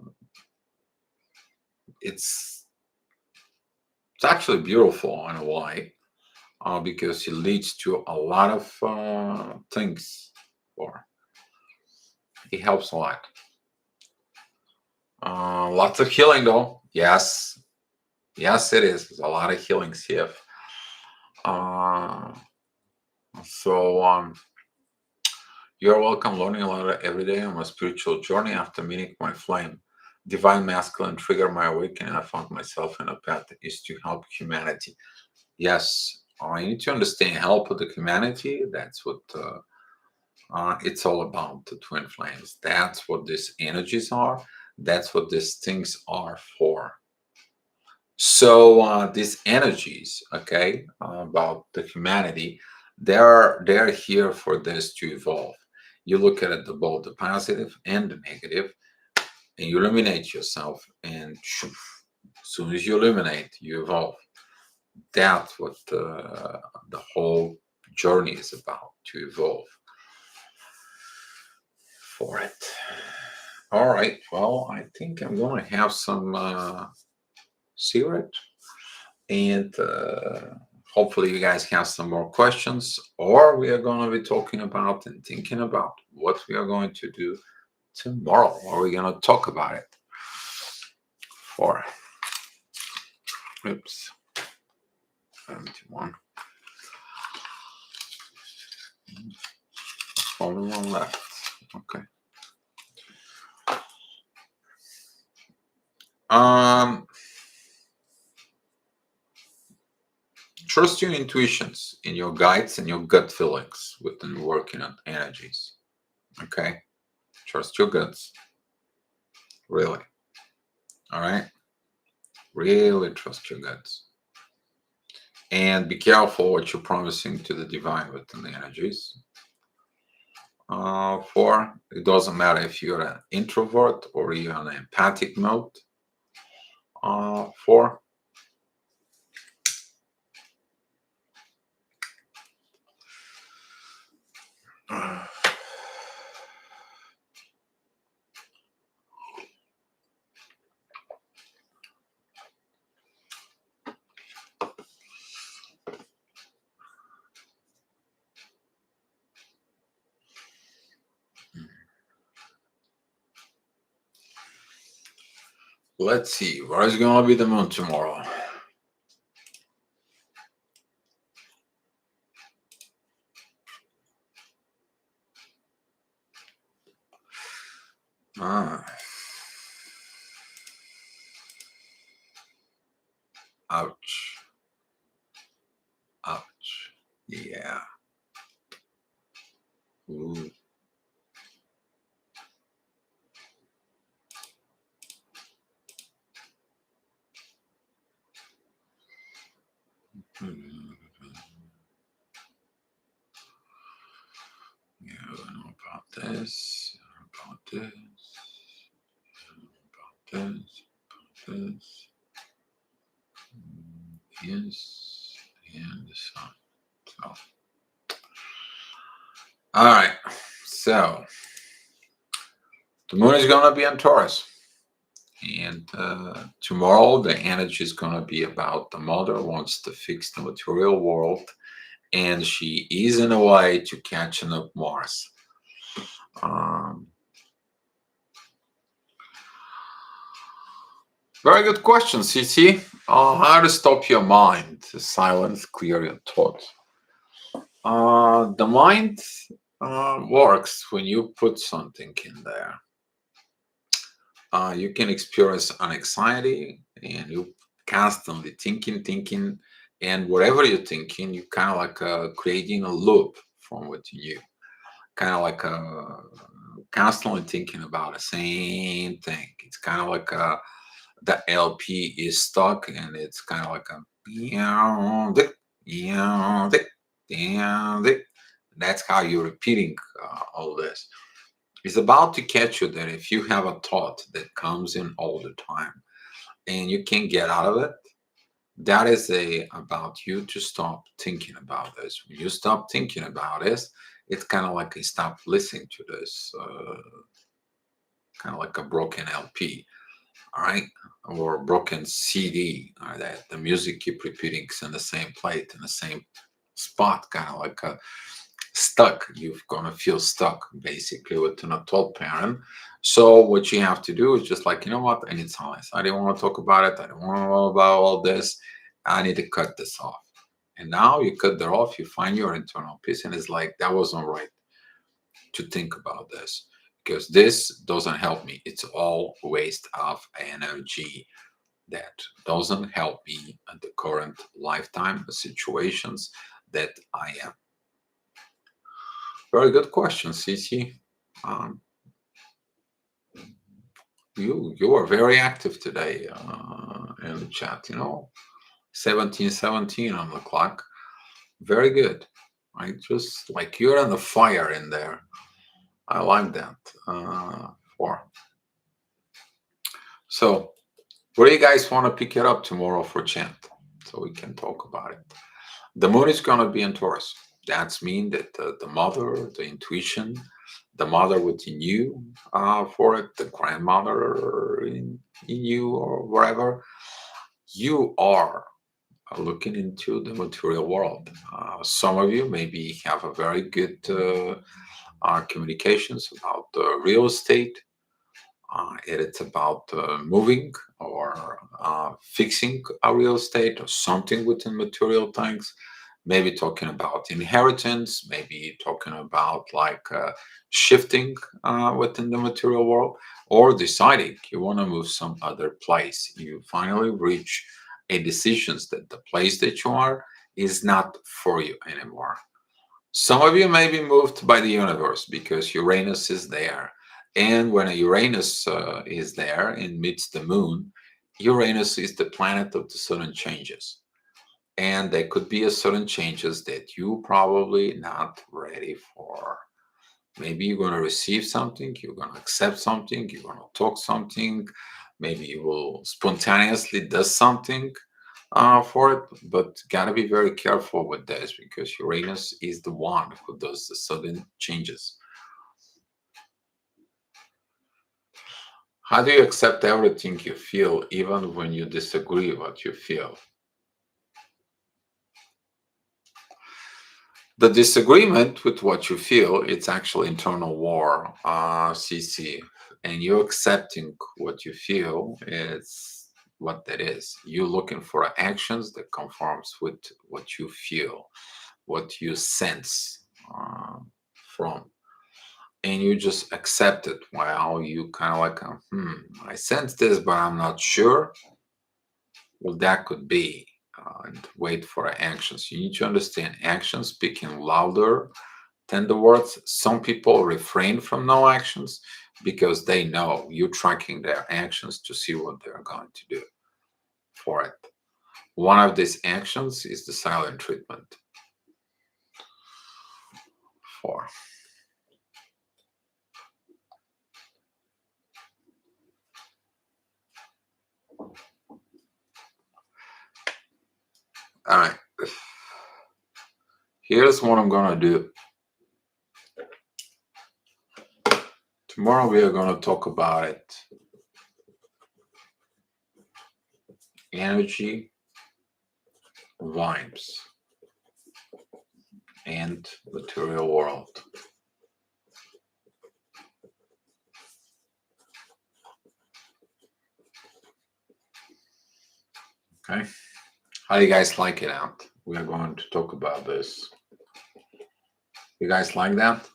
it's it's actually beautiful in a way because it leads to a lot of things. For it helps a lot. Lots of healing though. Yes, yes, it is. There's a lot of healings here. Uh, so you're welcome. Learning a lot every day on my spiritual journey after meeting my flame. Divine masculine trigger my awakening. I found myself in a path that is to help humanity. Yes, you need to understand help of the humanity. That's what it's all about. The twin flames. That's what these energies are. That's what these things are for. So these energies, okay, about the humanity, they're here for this to evolve. You look at it both the positive and the negative, and you illuminate yourself. And as soon as you illuminate, you evolve. That's what the whole journey is about, to evolve for it. All right. Well, I think I'm going to have some cigarette, and hopefully you guys have some more questions, or we are going to be talking about and thinking about what we are going to do tomorrow, or we're going to talk about it for, oops, 71. Only one left. Okay. Um, Trust your intuitions, in your guides and your gut feelings within working on energies. Okay. Trust your guts. Really. All right. Really trust your guts. And be careful what you're promising to the divine within the energies. For it doesn't matter if you're an introvert or you're on an empathic mode. For let's see, where is going to be the moon tomorrow? Ah, ouch. Ouch. Yeah. Ooh. Yeah, I know about this, about this, about this, about this. Yes, and the sun. So, all right. So the moon is going to be on Taurus, and tomorrow the energy is going to be about the mother wants to fix the material world, and she is in a way to catching up Mars. Um, Very good question, CC. How to stop your mind to silence, clear your thoughts. The mind works when you put something in there. You can experience an anxiety and you constantly thinking, and whatever you're thinking, you kind of like creating a loop from within you. Kind of like constantly thinking about the same thing. It's kind of like the LP is stuck and it's kind of like a that's how you're repeating all this. It's about to catch you that if you have a thought that comes in all the time and you can't get out of it, that is a about you to stop thinking about this. When you stop thinking about this, it's kind of like you stop listening to this, kind of like a broken LP, all right, or a broken CD, or that the music keep repeating in the same plate in the same spot, kind of like a stuck. You're gonna feel stuck basically with an adult parent. So what you have to do is just like, you know what, I need silence. I didn't want to talk about it. I don't want to know about all this. I need to cut this off. And now you cut that off, you find your internal peace, and it's like that wasn't right to think about this because this doesn't help me. It's all waste of energy that doesn't help me at the current lifetime situations that I am. Very good question, CC. Um, you are very active today in the chat. 1717 on the clock. Very good. Right, just like you're on the fire in there. I like that. For so, where do you guys want to pick it up tomorrow for chant? so we can talk about it. The moon is going to be in Taurus. That's mean that the mother, the intuition, the mother within you, for it, the grandmother in you, or wherever you are looking into the material world. Some of you maybe have a very good communications about real estate. It's about moving or fixing a real estate or something within material things. Maybe talking about inheritance, maybe talking about like shifting within the material world, or deciding you want to move some other place. You finally reach a decisions that the place that you are is not for you anymore. Some of you may be moved by the universe because Uranus is there. And when Uranus is there and meets the moon, Uranus is the planet of the sudden changes. And there could be a sudden changes that you probably not ready for. Maybe you're going to receive something, you're going to accept something, you're going to talk something, maybe you will spontaneously do something for it, but gotta be very careful with this because Uranus is the one who does the sudden changes. How do you accept everything you feel, even when you disagree what you feel? The disagreement with what you feel, it's actually internal war, CC, and you accepting what you feel is what that is. You looking for actions that conforms with what you feel, what you sense from, and you just accept it. While you kind of like, I sense this, but I'm not sure. Well, that could be, and wait for actions. You need to understand actions speaking louder than the words. Some people refrain from no actions because they know you're tracking their actions to see what they're going to do for it. One of these actions is the silent treatment. For all right, here's what I'm gonna do. Tomorrow we are gonna talk about it. Energy, vibes, and material world. Okay, how do you guys like it out? We are going to talk about this. You guys like that?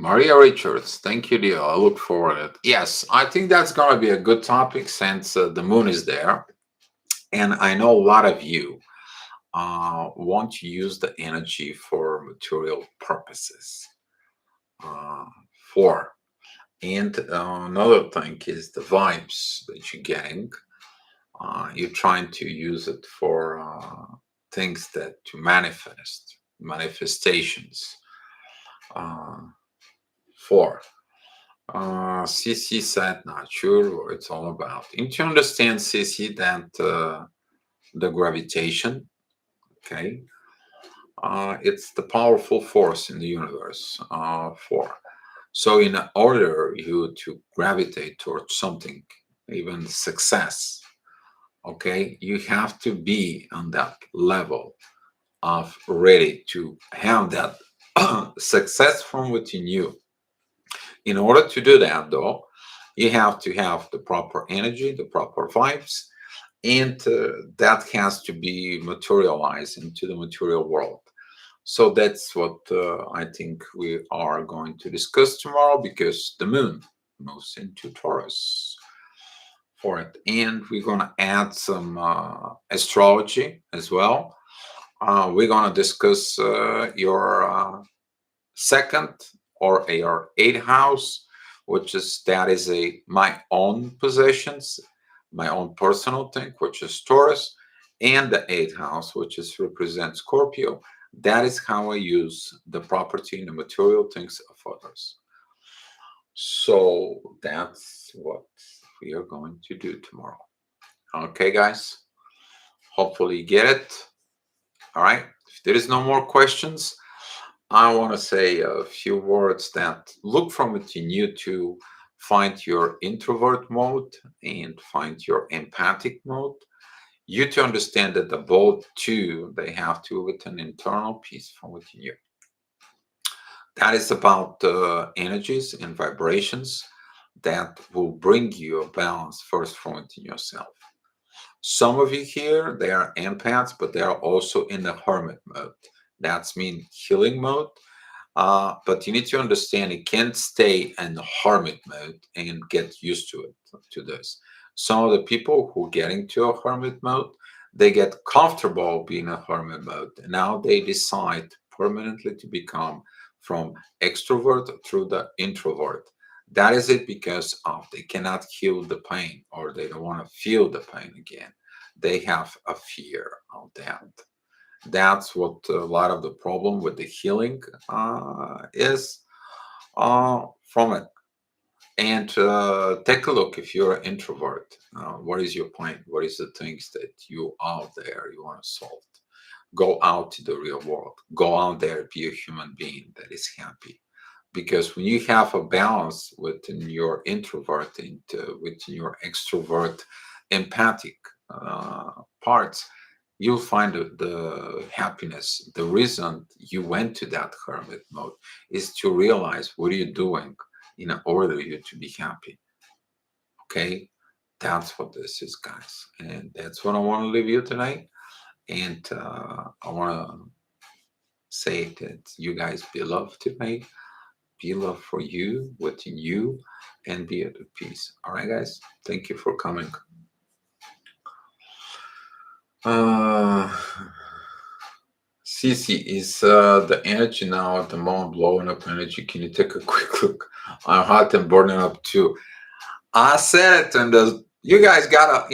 Maria Richards, thank you, dear. I look forward to it. Yes, I think that's going to be a good topic since the moon is there. And I know a lot of you want to use the energy for material purposes. Uh, for and another thing is the vibes that you're getting. You're trying to use it for things that to manifest, manifestations. Uh, for CC said, not sure what it's all about. You need to understand, CC, that the gravitation, okay, it's the powerful force in the universe. For so, in order you to gravitate towards something, even success, okay, you have to be on that level of ready to have that success from within you. In order to do that, though, You have to have the proper energy, the proper vibes, and that has to be materialized into the material world. So that's what I think we are going to discuss tomorrow, because the moon moves into Taurus for it. And we're going to add some astrology as well. We're going to discuss your second or your eighth house, which is that is a my own possessions, my own personal thing, which is Taurus, and the eighth house, which is represents Scorpio. That is how I use the property and the material things of others. So that's what we are going to do tomorrow. Okay, guys. Hopefully you get it. All right. If there is no more questions, I want to say a few words that look from within you to find your introvert mode and find your empathic mode. You to understand that the both two they have to with an internal peace from within you. That is about energies and vibrations that will bring you a balance first from within yourself. Some of you here, they are empaths, but they are also in the hermit mode. That's mean healing mode. But you need to understand you can't stay in the hermit mode and get used to it, to this. Some of the people who get into a hermit mode, they get comfortable being a hermit mode. And now they decide permanently to become from extrovert through the introvert. That is it because of they cannot heal the pain or they don't want to feel the pain again. They have a fear of that. That's what a lot of the problem with the healing is from it. And take a look if you're an introvert. What is your point? What is the things that you out there you want to solve? Go out to the real world. Go out there, be a human being that is happy. Because when you have a balance within your introvert and within your extrovert empathic parts, you'll find the happiness. The reason you went to that hermit mode is to realize what are you doing in order you to be happy. Okay, that's what this is, guys, and that's what I want to leave you tonight. And I want to say that you guys be loved tonight, be love for you, within you, and be at peace. All right, guys, thank you for coming. Uh, Cece, is the energy now at the moment blowing up energy? Can you take a quick look? I'm hot and burning up too. I said it, and you guys gotta,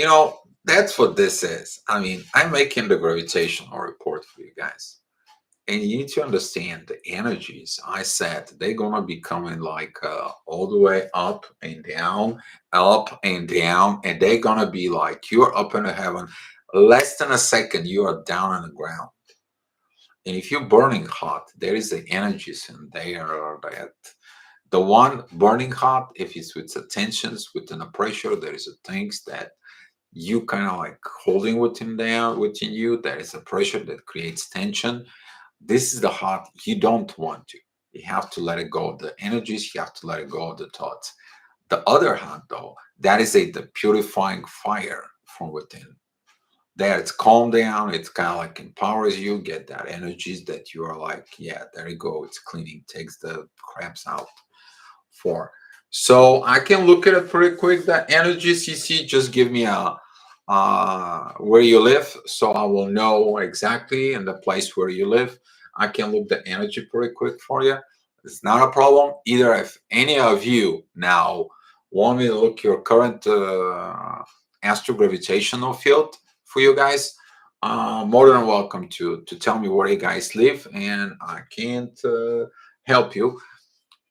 that's what this is. I mean, I'm making the gravitational report for you guys. And you need to understand the energies. I said they're gonna be coming like all the way up and down, and they're gonna be like you're up in the heaven. Less than a second, you are down on the ground. And if you're burning hot, there is the energies in there that the one burning hot, if it's with the tensions, within the pressure, there is a things that you kind of like holding within there within you. There is a pressure that creates tension. This is the hot you don't want to. You have to let it go of the energies, you have to let it go of the thoughts. The other hot though, that is the purifying fire from within. There it's calm down, it's kind of like empowers you, get that energies that you are like, yeah, there you go, it's cleaning, takes the craps out for. So I can look at it pretty quick. That energy CC, just give me a where you live, so I will know exactly in the place where you live. I can look the energy pretty quick for you. It's not a problem either. If any of you now want me to look your current astrogravitational field for you guys, more than welcome to tell me where you guys live, and I can't help you.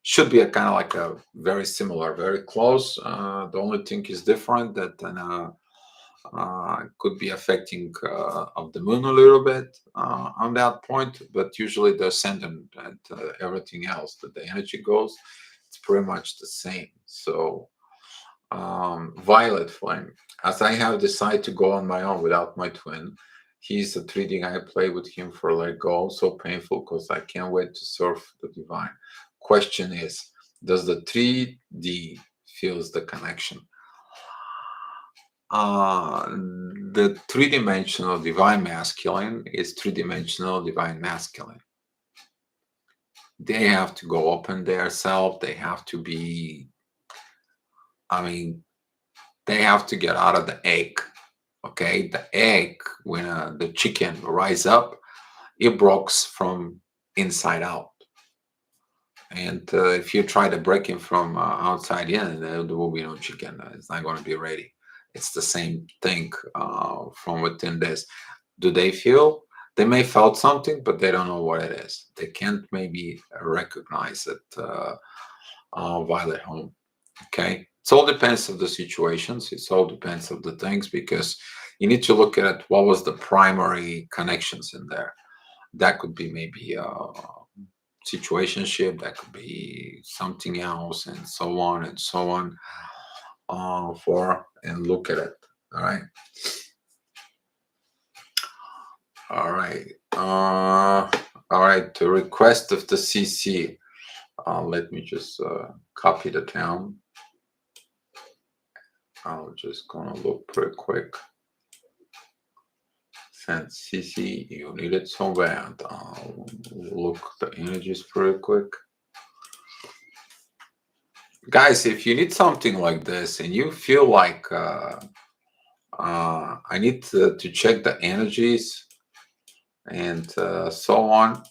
Should be a kind of like a very similar, very close. The only thing is different that could be affecting of the moon a little bit on that point, but usually the ascendant and everything else that the energy goes, it's pretty much the same. So violet flame, as I have decided to go on my own without my twin. He's a 3D. I play with him for let go. So painful because I can't wait to surf the divine. Question is, does the 3D feels the connection. The three-dimensional divine masculine is three-dimensional divine masculine. They have to go open their self. They have to be, I mean, they have to get out of the egg. Okay, the egg, when the chicken rise up, it breaks from inside out. And if you try to break it from outside in, there will be no chicken. It's not going to be ready. It's the same thing from within this. Do they feel? They may felt something, but they don't know what it is. They can't maybe recognize it while at home. Okay, it all depends of the situations. It all depends of the things, because you need to look at what was the primary connections in there. That could be maybe situationship, that could be something else, and so on and so on. For and look at it. All right. All right. All right. The request of the CC. Let me just copy the town. I'm just gonna look pretty quick. Since CC, you need it so bad. I'll look the images pretty quick. Guys, if you need something like this and you feel like I need to check the energies and so on.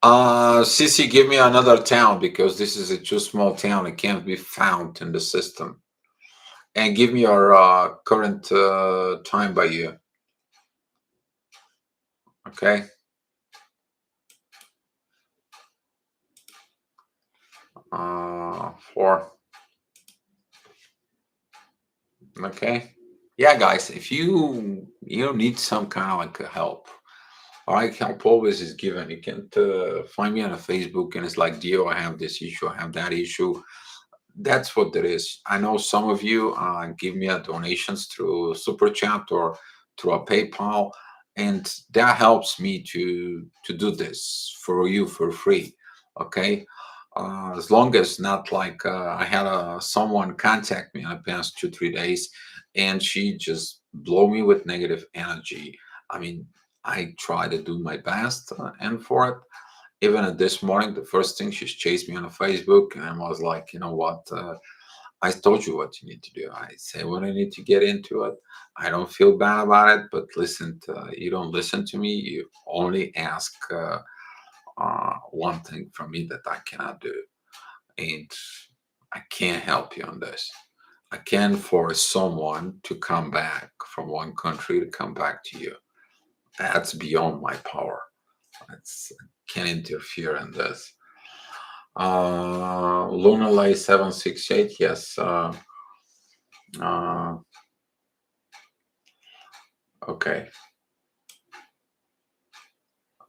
CC, give me another town, because this is a too small town. It can't be found in the system. And give me your current time by you. Okay. Four. Okay. Yeah, guys, if you need some kind of like a help, all right, help always is given. You can find me on a Facebook, and it's like, Dio, I have this issue, I have that issue. That's what it is. I know some of you give me a donations through Super Chat or through a PayPal, and that helps me to do this for you for free. Okay. As long as not like I had someone contact me in the past 2-3 days, and she just blow me with negative energy. I mean, I try to do my best and for it. Even at this morning, the first thing, she's chased me on Facebook, and I was like, you know what? I told you what you need to do. I say when I need to get into it. I don't feel bad about it, but listen, you don't listen to me. You only ask one thing from me that I cannot do, and I can't help you on this. I can't force someone to come back from one country to come back to you. That's beyond my power. I can't interfere in this. Lunalay 768, yes. Okay.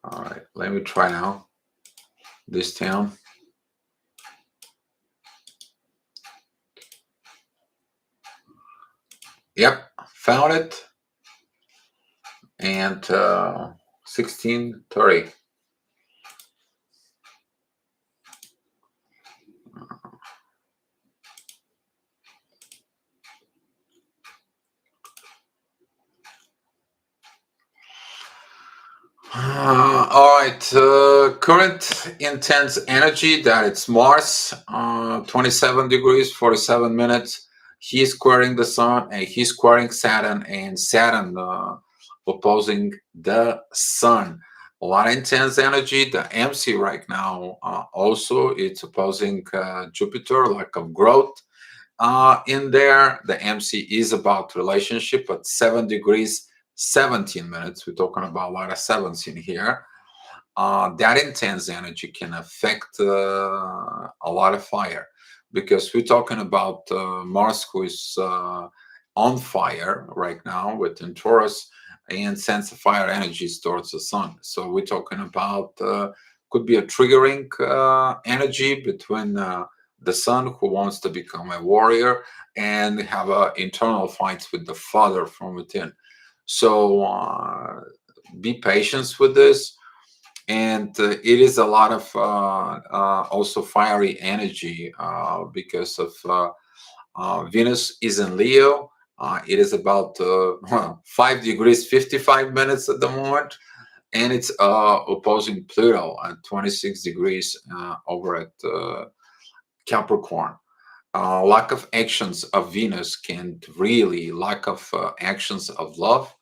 All right, let me try now. This town. Yep, found it. And 1630. All right, current intense energy, that it's Mars, 27 degrees, 47 minutes. He's squaring the sun, and he's squaring Saturn, and Saturn opposing the sun. A lot of intense energy. The MC right now also, it's opposing Jupiter, lack of growth in there. The MC is about relationship at 7 degrees, 17 minutes. We're talking about a lot of sevens in here. That intense energy can affect a lot of fire, because we're talking about Mars, who is on fire right now within Taurus, and sends the fire energies towards the sun. So we're talking about could be a triggering energy between the son, who wants to become a warrior, and have internal fights with the father from within. So be patient with this. and it is a lot of also fiery energy because of Venus is in Leo. It is about 5 degrees 55 minutes at the moment, and it's opposing Pluto at 26 degrees over at Capricorn. Lack of actions of Venus can really, lack of actions of love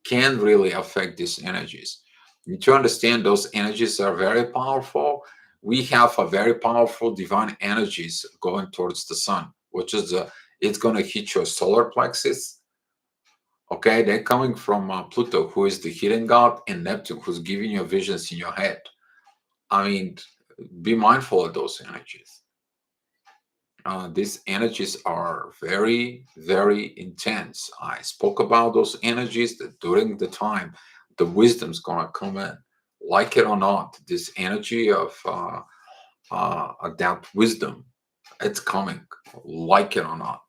can really affect these energies. You need to understand those energies are very powerful. We have a very powerful divine energies going towards the sun, which is it's going to hit your solar plexus. Okay, they're coming from Pluto, who is the hidden god, and Neptune, who's giving you visions in your head. I mean, be mindful of those energies. These energies are very, very intense. I spoke about those energies that during the time the wisdom's gonna come in, like it or not. This energy of that wisdom, it's coming, like it or not.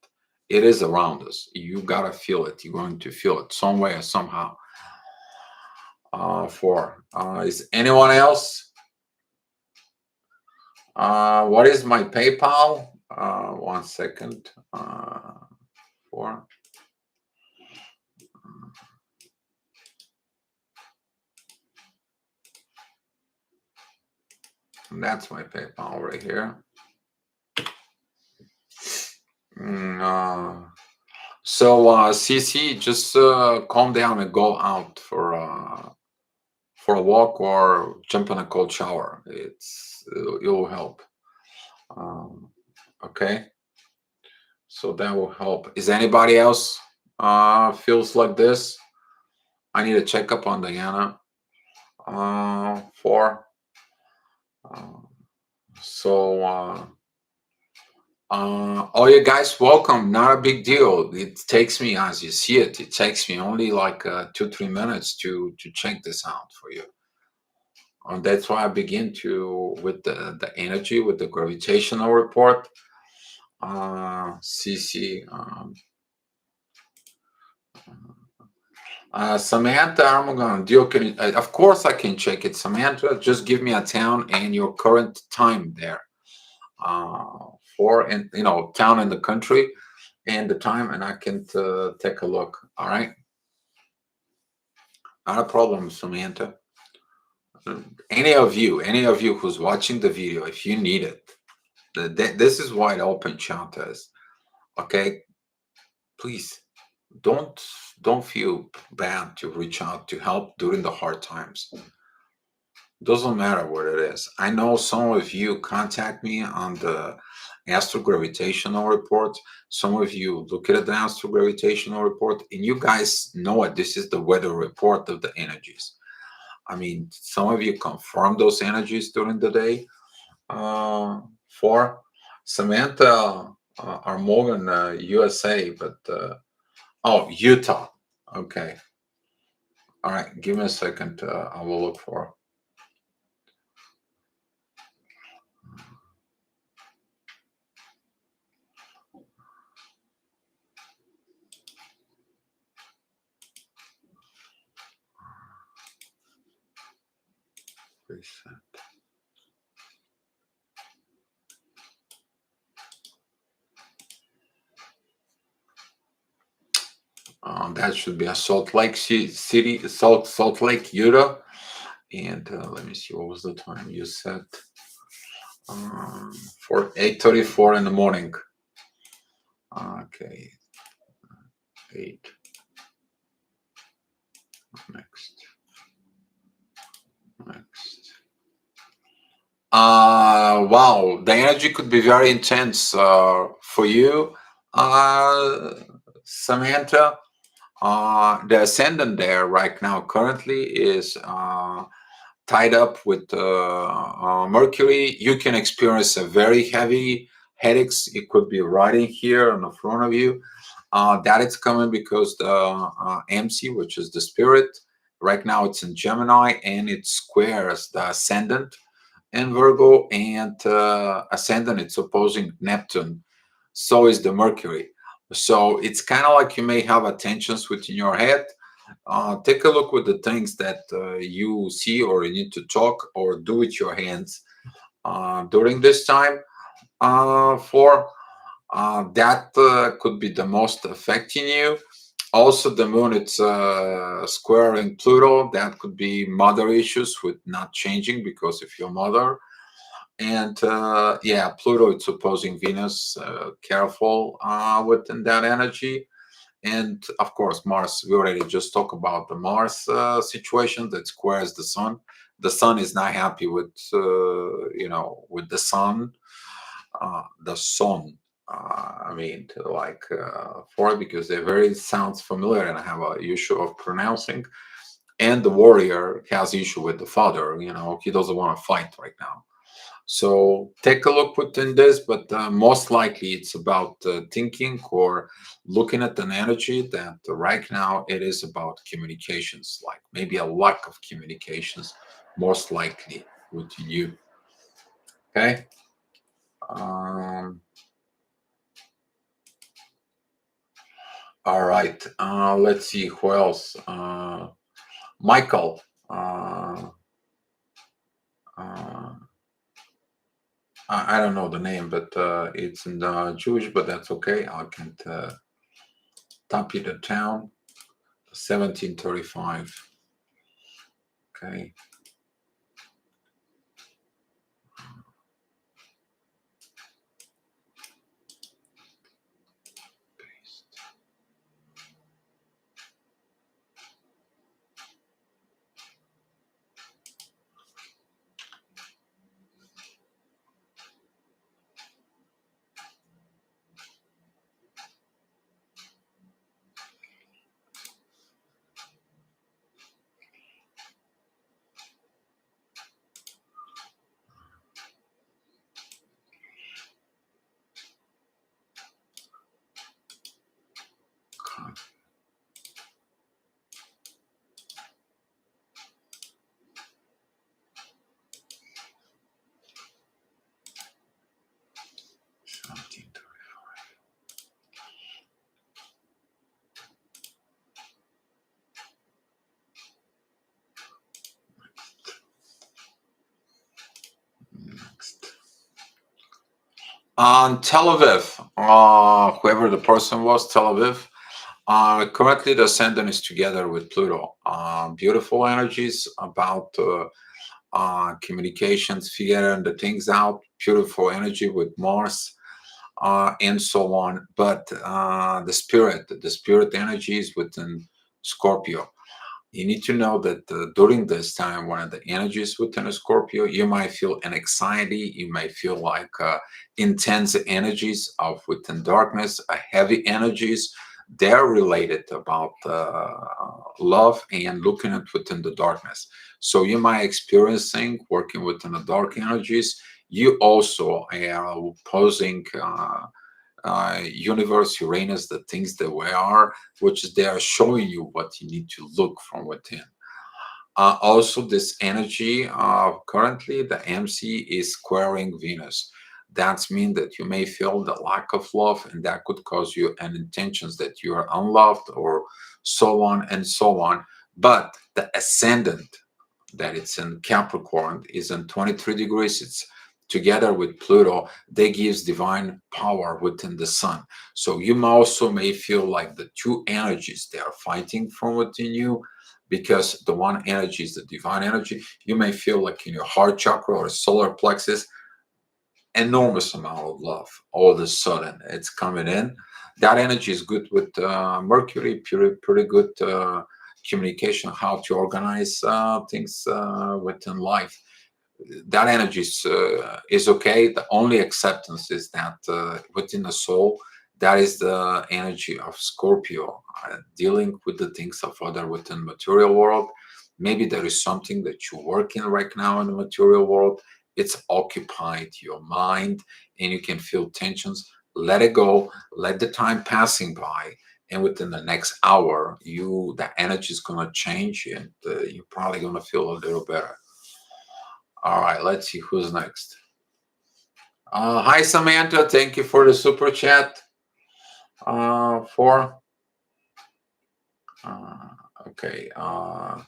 It is around us. You gotta feel it. You're going to feel it some way or somehow. Is anyone else? What is my PayPal? 1 second. For that's my PayPal right here. CC, just calm down and go out for a walk or jump in a cold shower. It will help. Okay, so that will help. Is anybody else feels like this? I need a checkup on Diana. For so all you guys, welcome. Not a big deal. It takes me, as you see it, it takes me only like 2-3 minutes to check this out for you. And that's why I begin to with the energy, with the gravitational report. CC. Samantha Armagon, of course I can check it. Samantha, just give me a town and your current time there. For and town in the country and the time, and I can take a look. All right, not a problem, Samantha. Any of you who's watching the video, if you need it, this is wide open, Chantas. Okay, please don't feel bad to reach out to help during the hard times. Doesn't matter what it is. I know some of you contact me on the astrogravitational report. Some of you look at the astrogravitational report, and you guys know it. This is the weather report of the energies. I mean, some of you confirm those energies during the day. For Samantha are more in USA, but Utah. Okay. All right. Give me a second. I will look for. Reset. That should be a Salt Lake City, Salt Lake, Utah. And let me see, what was the time you set? For 8:34 in the morning. Okay, 8. Next. Wow, the energy could be very intense for you, Samantha. The ascendant there right now currently is tied up with Mercury. You can experience a very heavy headaches. It could be right in here in the front of you. That is coming because the MC, which is the spirit, right now it's in Gemini and it squares the ascendant in Virgo, and ascendant it's opposing Neptune. So is the Mercury. So it's kind of like you may have tensions within your head. Take a look with the things that you see or you need to talk or do with your hands during this time. For that could be the most affecting you. Also, the moon, it's squaring Pluto. That could be mother issues with not changing because of your mother. And yeah, Pluto, it's opposing Venus. Careful within that energy. And of course, Mars, we already just talked about the Mars situation that squares the sun. The sun is not happy with, with the sun. I mean, like for it because they very sounds familiar and I have a issue of pronouncing. And the warrior has issue with the father. He doesn't want to fight right now. So take a look within this, but most likely it's about thinking or looking at an energy that right now it is about communications, like maybe a lack of communications, most likely with you. Okay. Um, all right. Let's see who else. Michael. Uh, uh, I don't know the name, but it's in Jewish, but that's okay. I can copy the town. 1735. Okay. God, 1735. Next. On Tel Aviv, whoever the person was, Tel Aviv, currently the ascendant is together with Pluto. Beautiful energies about communications, figuring the things out, beautiful energy with Mars, and so on. But the spirit energy is within Scorpio. You need to know that during this time, one of the energies within a Scorpio, you might feel an anxiety, you may feel like intense energies of within darkness, heavy energies. They're related about love and looking at within the darkness. So you might experiencing working within the dark energies. You also are opposing universe, Uranus, the things that we are, which they are showing you what you need to look from within. Also, this energy currently, the MC is squaring Venus. That means that you may feel the lack of love, and that could cause you an intentions that you are unloved, or so on and so on. But the ascendant that it's in Capricorn is in 23 degrees. It's together with Pluto. They gives divine power within the sun. So you also may feel like the two energies they are fighting from within you, because the one energy is the divine energy. You may feel like in your heart chakra or solar plexus, enormous amount of love. All of a sudden, it's coming in. That energy is good with Mercury, pretty good communication, how to organize things within life. That energy is okay. The only acceptance is that within the soul, that is the energy of Scorpio, dealing with the things of other within material world. Maybe there is something that you're working right now in the material world. It's occupied your mind, and you can feel tensions. Let it go. Let the time passing by, and within the next hour, the energy is gonna change, and you're probably gonna feel a little better. All right, let's see who's next. Hi, Samantha. Thank you for the super chat. For uh, Okay. Uh,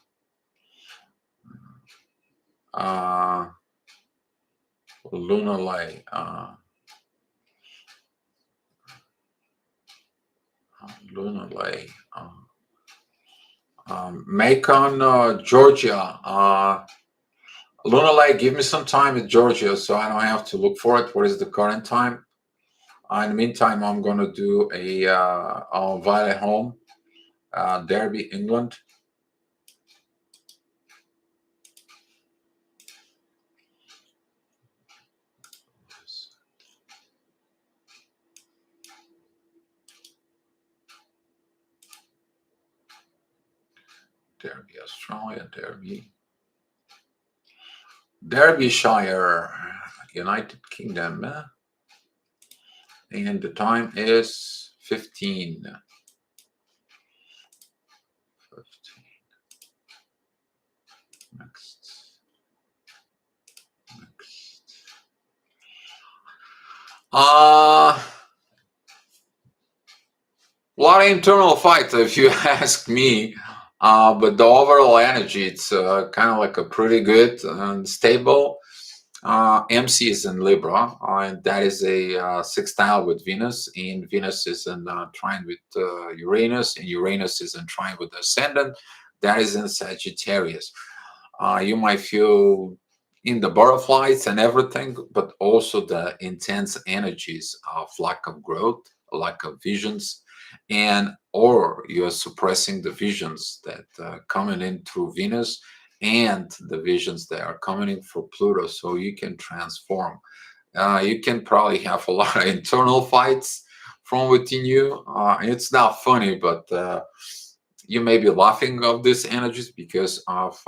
Lunar light. Lunar light. Macon, Georgia. Lunar light. Give me some time in Georgia, so I don't have to look for it. What is the current time? In the meantime, I'm gonna do a Valley Home, Derby, England. Derby, Australia, Derbyshire, United Kingdom, and the time is 15. 15. Next. A lot of internal fight, if you ask me. But the overall energy, it's kind of like a pretty good and stable. MC is in Libra, and that is a sextile with Venus, and Venus is in trine with Uranus, and Uranus is in trine with the ascendant. That is in Sagittarius. You might feel in the butterflies and everything, but also the intense energies of lack of growth, lack of visions, and or you're suppressing the visions that coming in through Venus and the visions that are coming in for Pluto, so you can transform. You can probably have a lot of internal fights from within you. It's not funny, but you may be laughing of these energies because of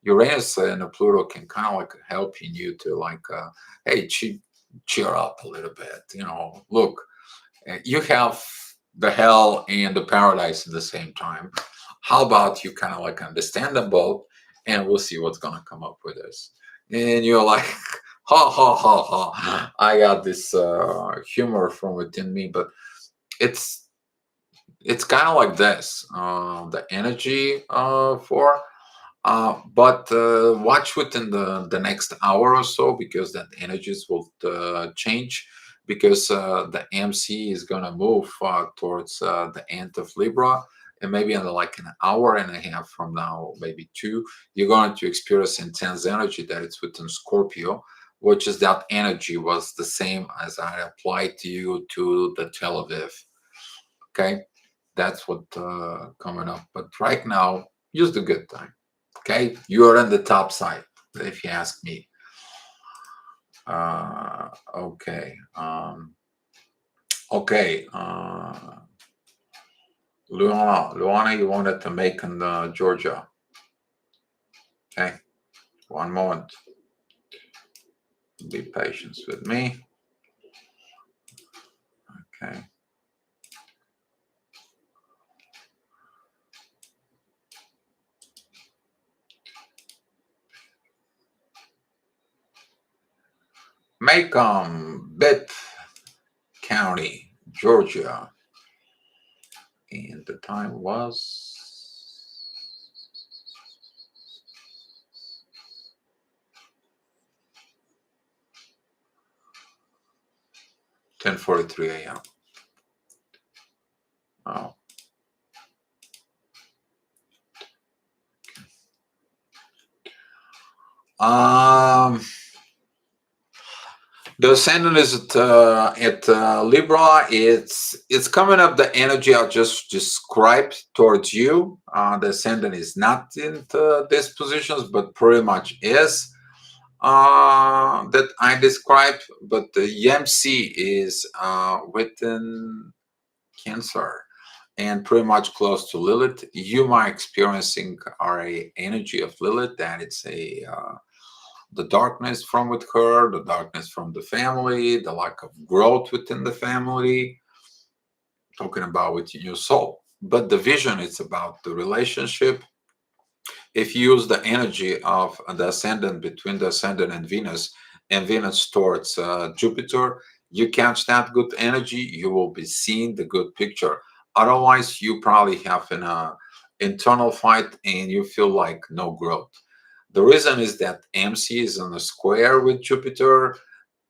Uranus and Pluto can kind of like helping you to like, hey, cheer up a little bit. Look, you have the hell and the paradise at the same time. How about you kind of like understand them both, and we'll see what's gonna come up with this. And you're like, ha ha ha ha! I got this humor from within me, but it's it's kind of like this. The energy for but watch within the next hour or so because that energies will change because the MC is going to move towards the end of Libra. And maybe in like an hour and a half from now, maybe two, you're going to experience intense energy that it's within Scorpio, which is that energy was the same as I applied to you to the Tel Aviv. Okay, that's what coming up. But right now, use the good time. Okay, you're on the top side, if you ask me. Okay. Okay. Luana, you wanted to make in Georgia. Okay, one moment. Be patient with me. Okay. Macomb, Bibb County, Georgia. And the time was 10:43 a.m. Oh. The ascendant is at Libra. It's coming up the energy I just described towards you. The ascendant is not in these positions, but pretty much is that I described. But the MC is within Cancer and pretty much close to Lilith. You might experiencing are a energy of Lilith, that it's a the darkness from with her, the darkness from the family, the lack of growth within the family, talking about within your soul. But the vision is about the relationship. If you use the energy of the ascendant between the ascendant and Venus towards Jupiter, you catch that good energy, you will be seeing the good picture. Otherwise, you probably have in internal fight, and you feel like no growth. The reason is that MC is on a square with Jupiter,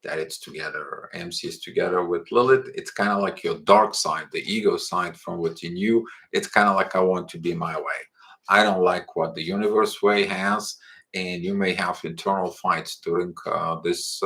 that it's together. MC is together with Lilith. It's kind of like your dark side, the ego side from within you. It's kind of like, I want to be my way. I don't like what the universe way has. And you may have internal fights during these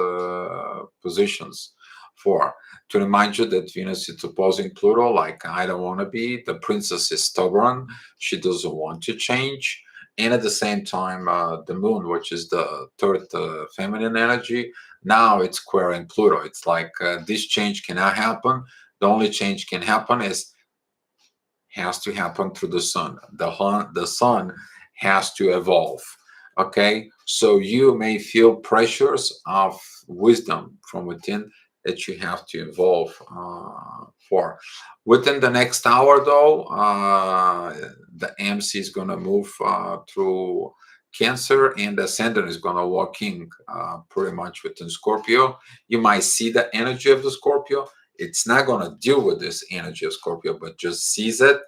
positions. For to remind you that Venus is opposing Pluto, like, I don't want to be. The princess is stubborn. She doesn't want to change. And at the same time, the moon, which is the third feminine energy, now it's squaring Pluto. It's like, this change cannot happen. The only change can happen is has to happen through the sun. The sun has to evolve. Okay, so you may feel pressures of wisdom from within that you have to evolve for. Within the next hour, though, the MC is going to move through Cancer, and the ascendant is going to walk in pretty much within Scorpio. You might see the energy of the Scorpio. It's not going to deal with this energy of Scorpio, but just sees it.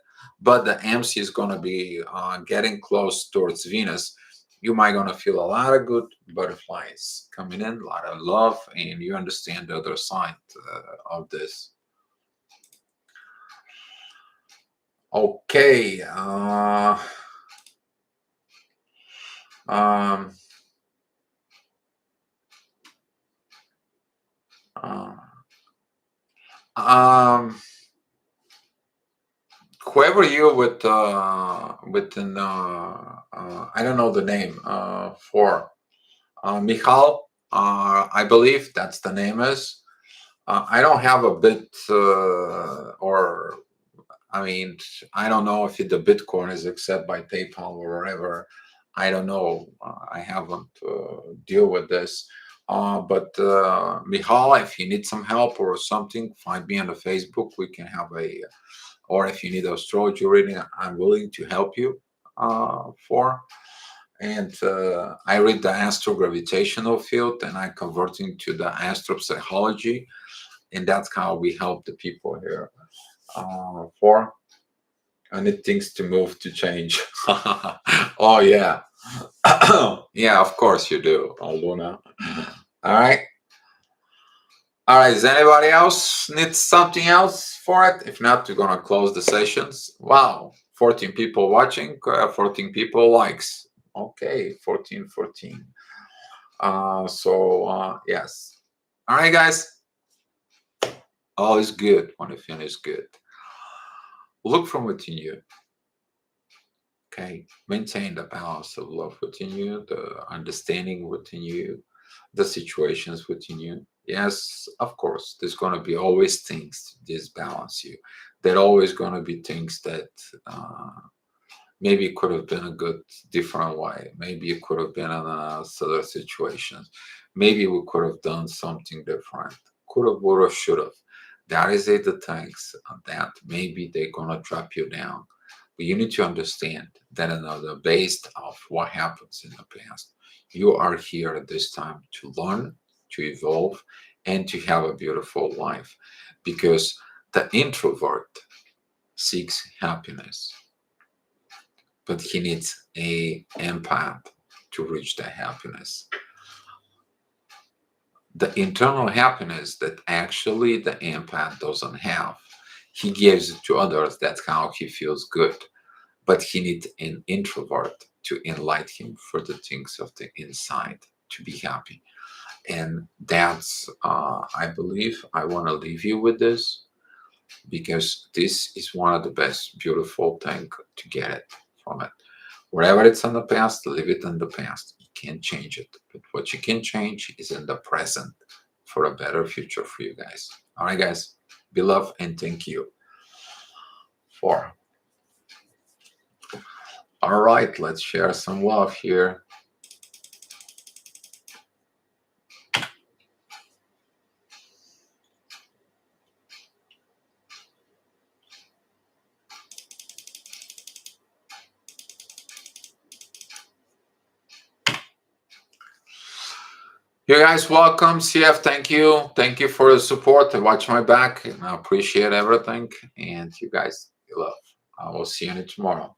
But the MC is going to be getting close towards Venus. You might going to feel a lot of good butterflies coming in, a lot of love, and you understand the other side of this. Okay. Um, whoever you within I don't know the name for Michal, I believe that's the name is. I don't have a bit or I mean, I don't know if the Bitcoin is accepted by PayPal or wherever. I don't know. I haven't deal with this. But Michal, if you need some help or something, find me on the Facebook. We can have a, or if you need astrology reading, I'm willing to help you for. And I read the astrogravitational field, and I convert into the astropsychology, and that's how we help the people here for. I need things to move to change. Oh yeah. Yeah, of course you do, Luna. All right. All right. Does anybody else need something else for it? If not, we're gonna close the sessions. Wow, 14 people watching, 14 people likes. Okay, 14, 14. Yes. All right, guys. All is good when you finish good. Look from within you. Okay, maintain the balance of love within you, the understanding within you, the situations within you. Yes, of course, there's going to be always things to disbalance you. There are always going to be things that maybe it could have been a good different way. Maybe it could have been in other situations. Maybe we could have done something different. Could have, would have, should have. That is it. The things that maybe they're gonna drop you down. But you need to understand that another based off what happens in the past. You are here at this time to learn, to evolve, and to have a beautiful life. Because the introvert seeks happiness, but he needs a empath to reach that happiness. The internal happiness that actually the empath doesn't have, he gives it to others. That's how he feels good. But he needs an introvert to enlighten him for the things of the inside to be happy. And that's, I believe, I want to leave you with this, because this is one of the best beautiful things to get it from it. Wherever it's in the past, leave it in the past. You can't change it. But what you can change is in the present for a better future for you guys. All right, guys. Be loved and thank you for. All right, let's share some love here. You guys, welcome. CF, thank you. Thank you for the support. Watch my back, and I appreciate everything. And you guys, be love. I will see you tomorrow.